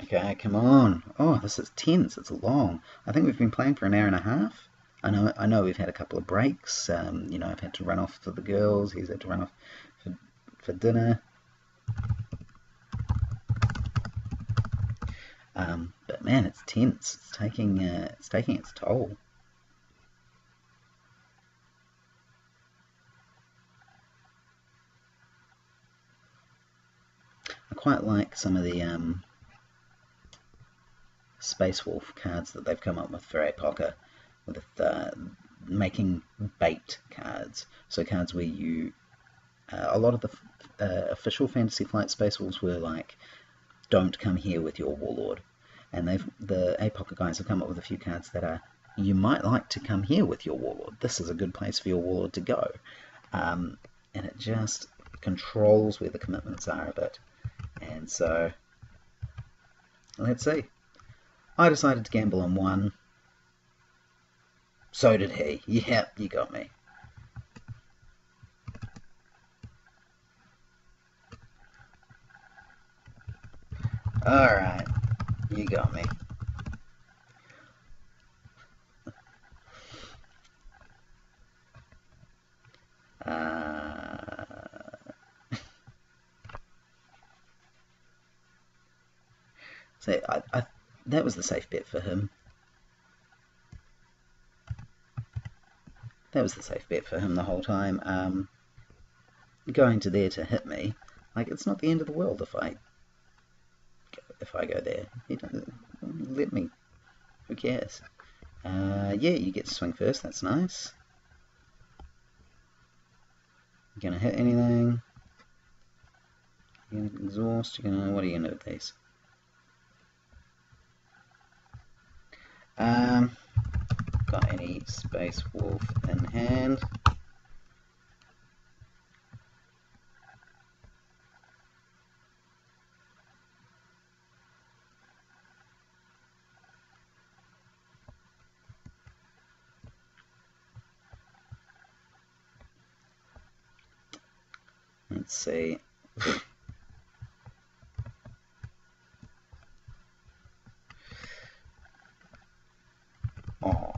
Okay, come on. Oh, this is tense. It's long. I think we've been playing for an hour and a half. I know we've had a couple of breaks. You know, I've had to run off for the girls. He's had to run off for dinner. But man, it's tense. It's taking its toll. I quite like some of the Space Wolf cards that they've come up with for Apoka, with making bait cards. So cards where you, a lot of the official Fantasy Flight Space Wolves were like, don't come here with your warlord. And the Apoka guys have come up with a few cards that are, you might like to come here with your warlord. This is a good place for your warlord to go. And it just controls where the commitments are a bit. And so, let's see. I decided to gamble on 1. So did he. Yep, you got me. Alright, you got me. So that was the safe bet for him. That was the safe bet for him the whole time. Going to there to hit me, like, it's not the end of the world if I go there. He doesn't let me. Who cares? Yeah, you get to swing first. That's nice. You gonna hit anything? You gonna exhaust? What are you gonna do with these? Got any Space Wolf in hand? Let's see. Oh.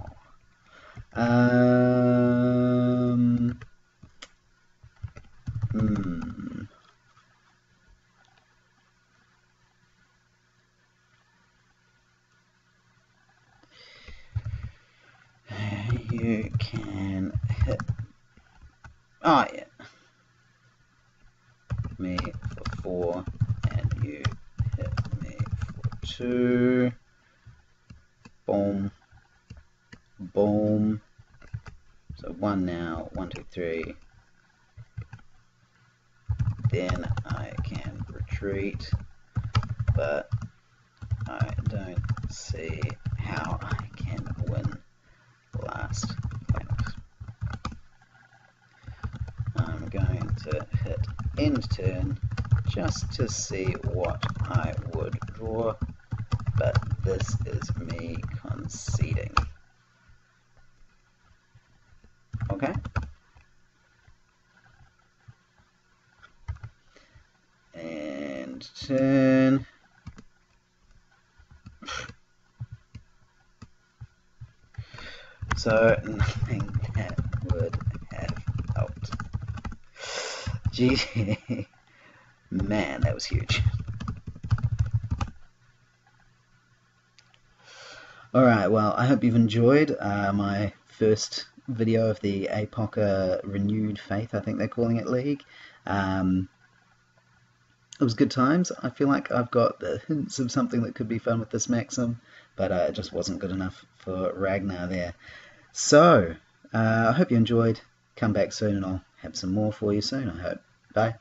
You can hit. Oh yeah. Me for 4, and you hit me for 2. Boom. Boom. So 1 now. 1, 2, 3. Then I can retreat, but I don't see how I can win last planet. I'm going to hit end turn just to see what I would draw, but this is me conceding. Okay. And turn. So nothing that GG. Man, that was huge. Alright, well, I hope you've enjoyed my first video of the Apoka Renewed Faith, I think they're calling it, League. It was good times. I feel like I've got the hints of something that could be fun with this Maksim, but it just wasn't good enough for Ragnar there. So, I hope you enjoyed. Come back soon and I'll have some more for you soon, I hope. Bye.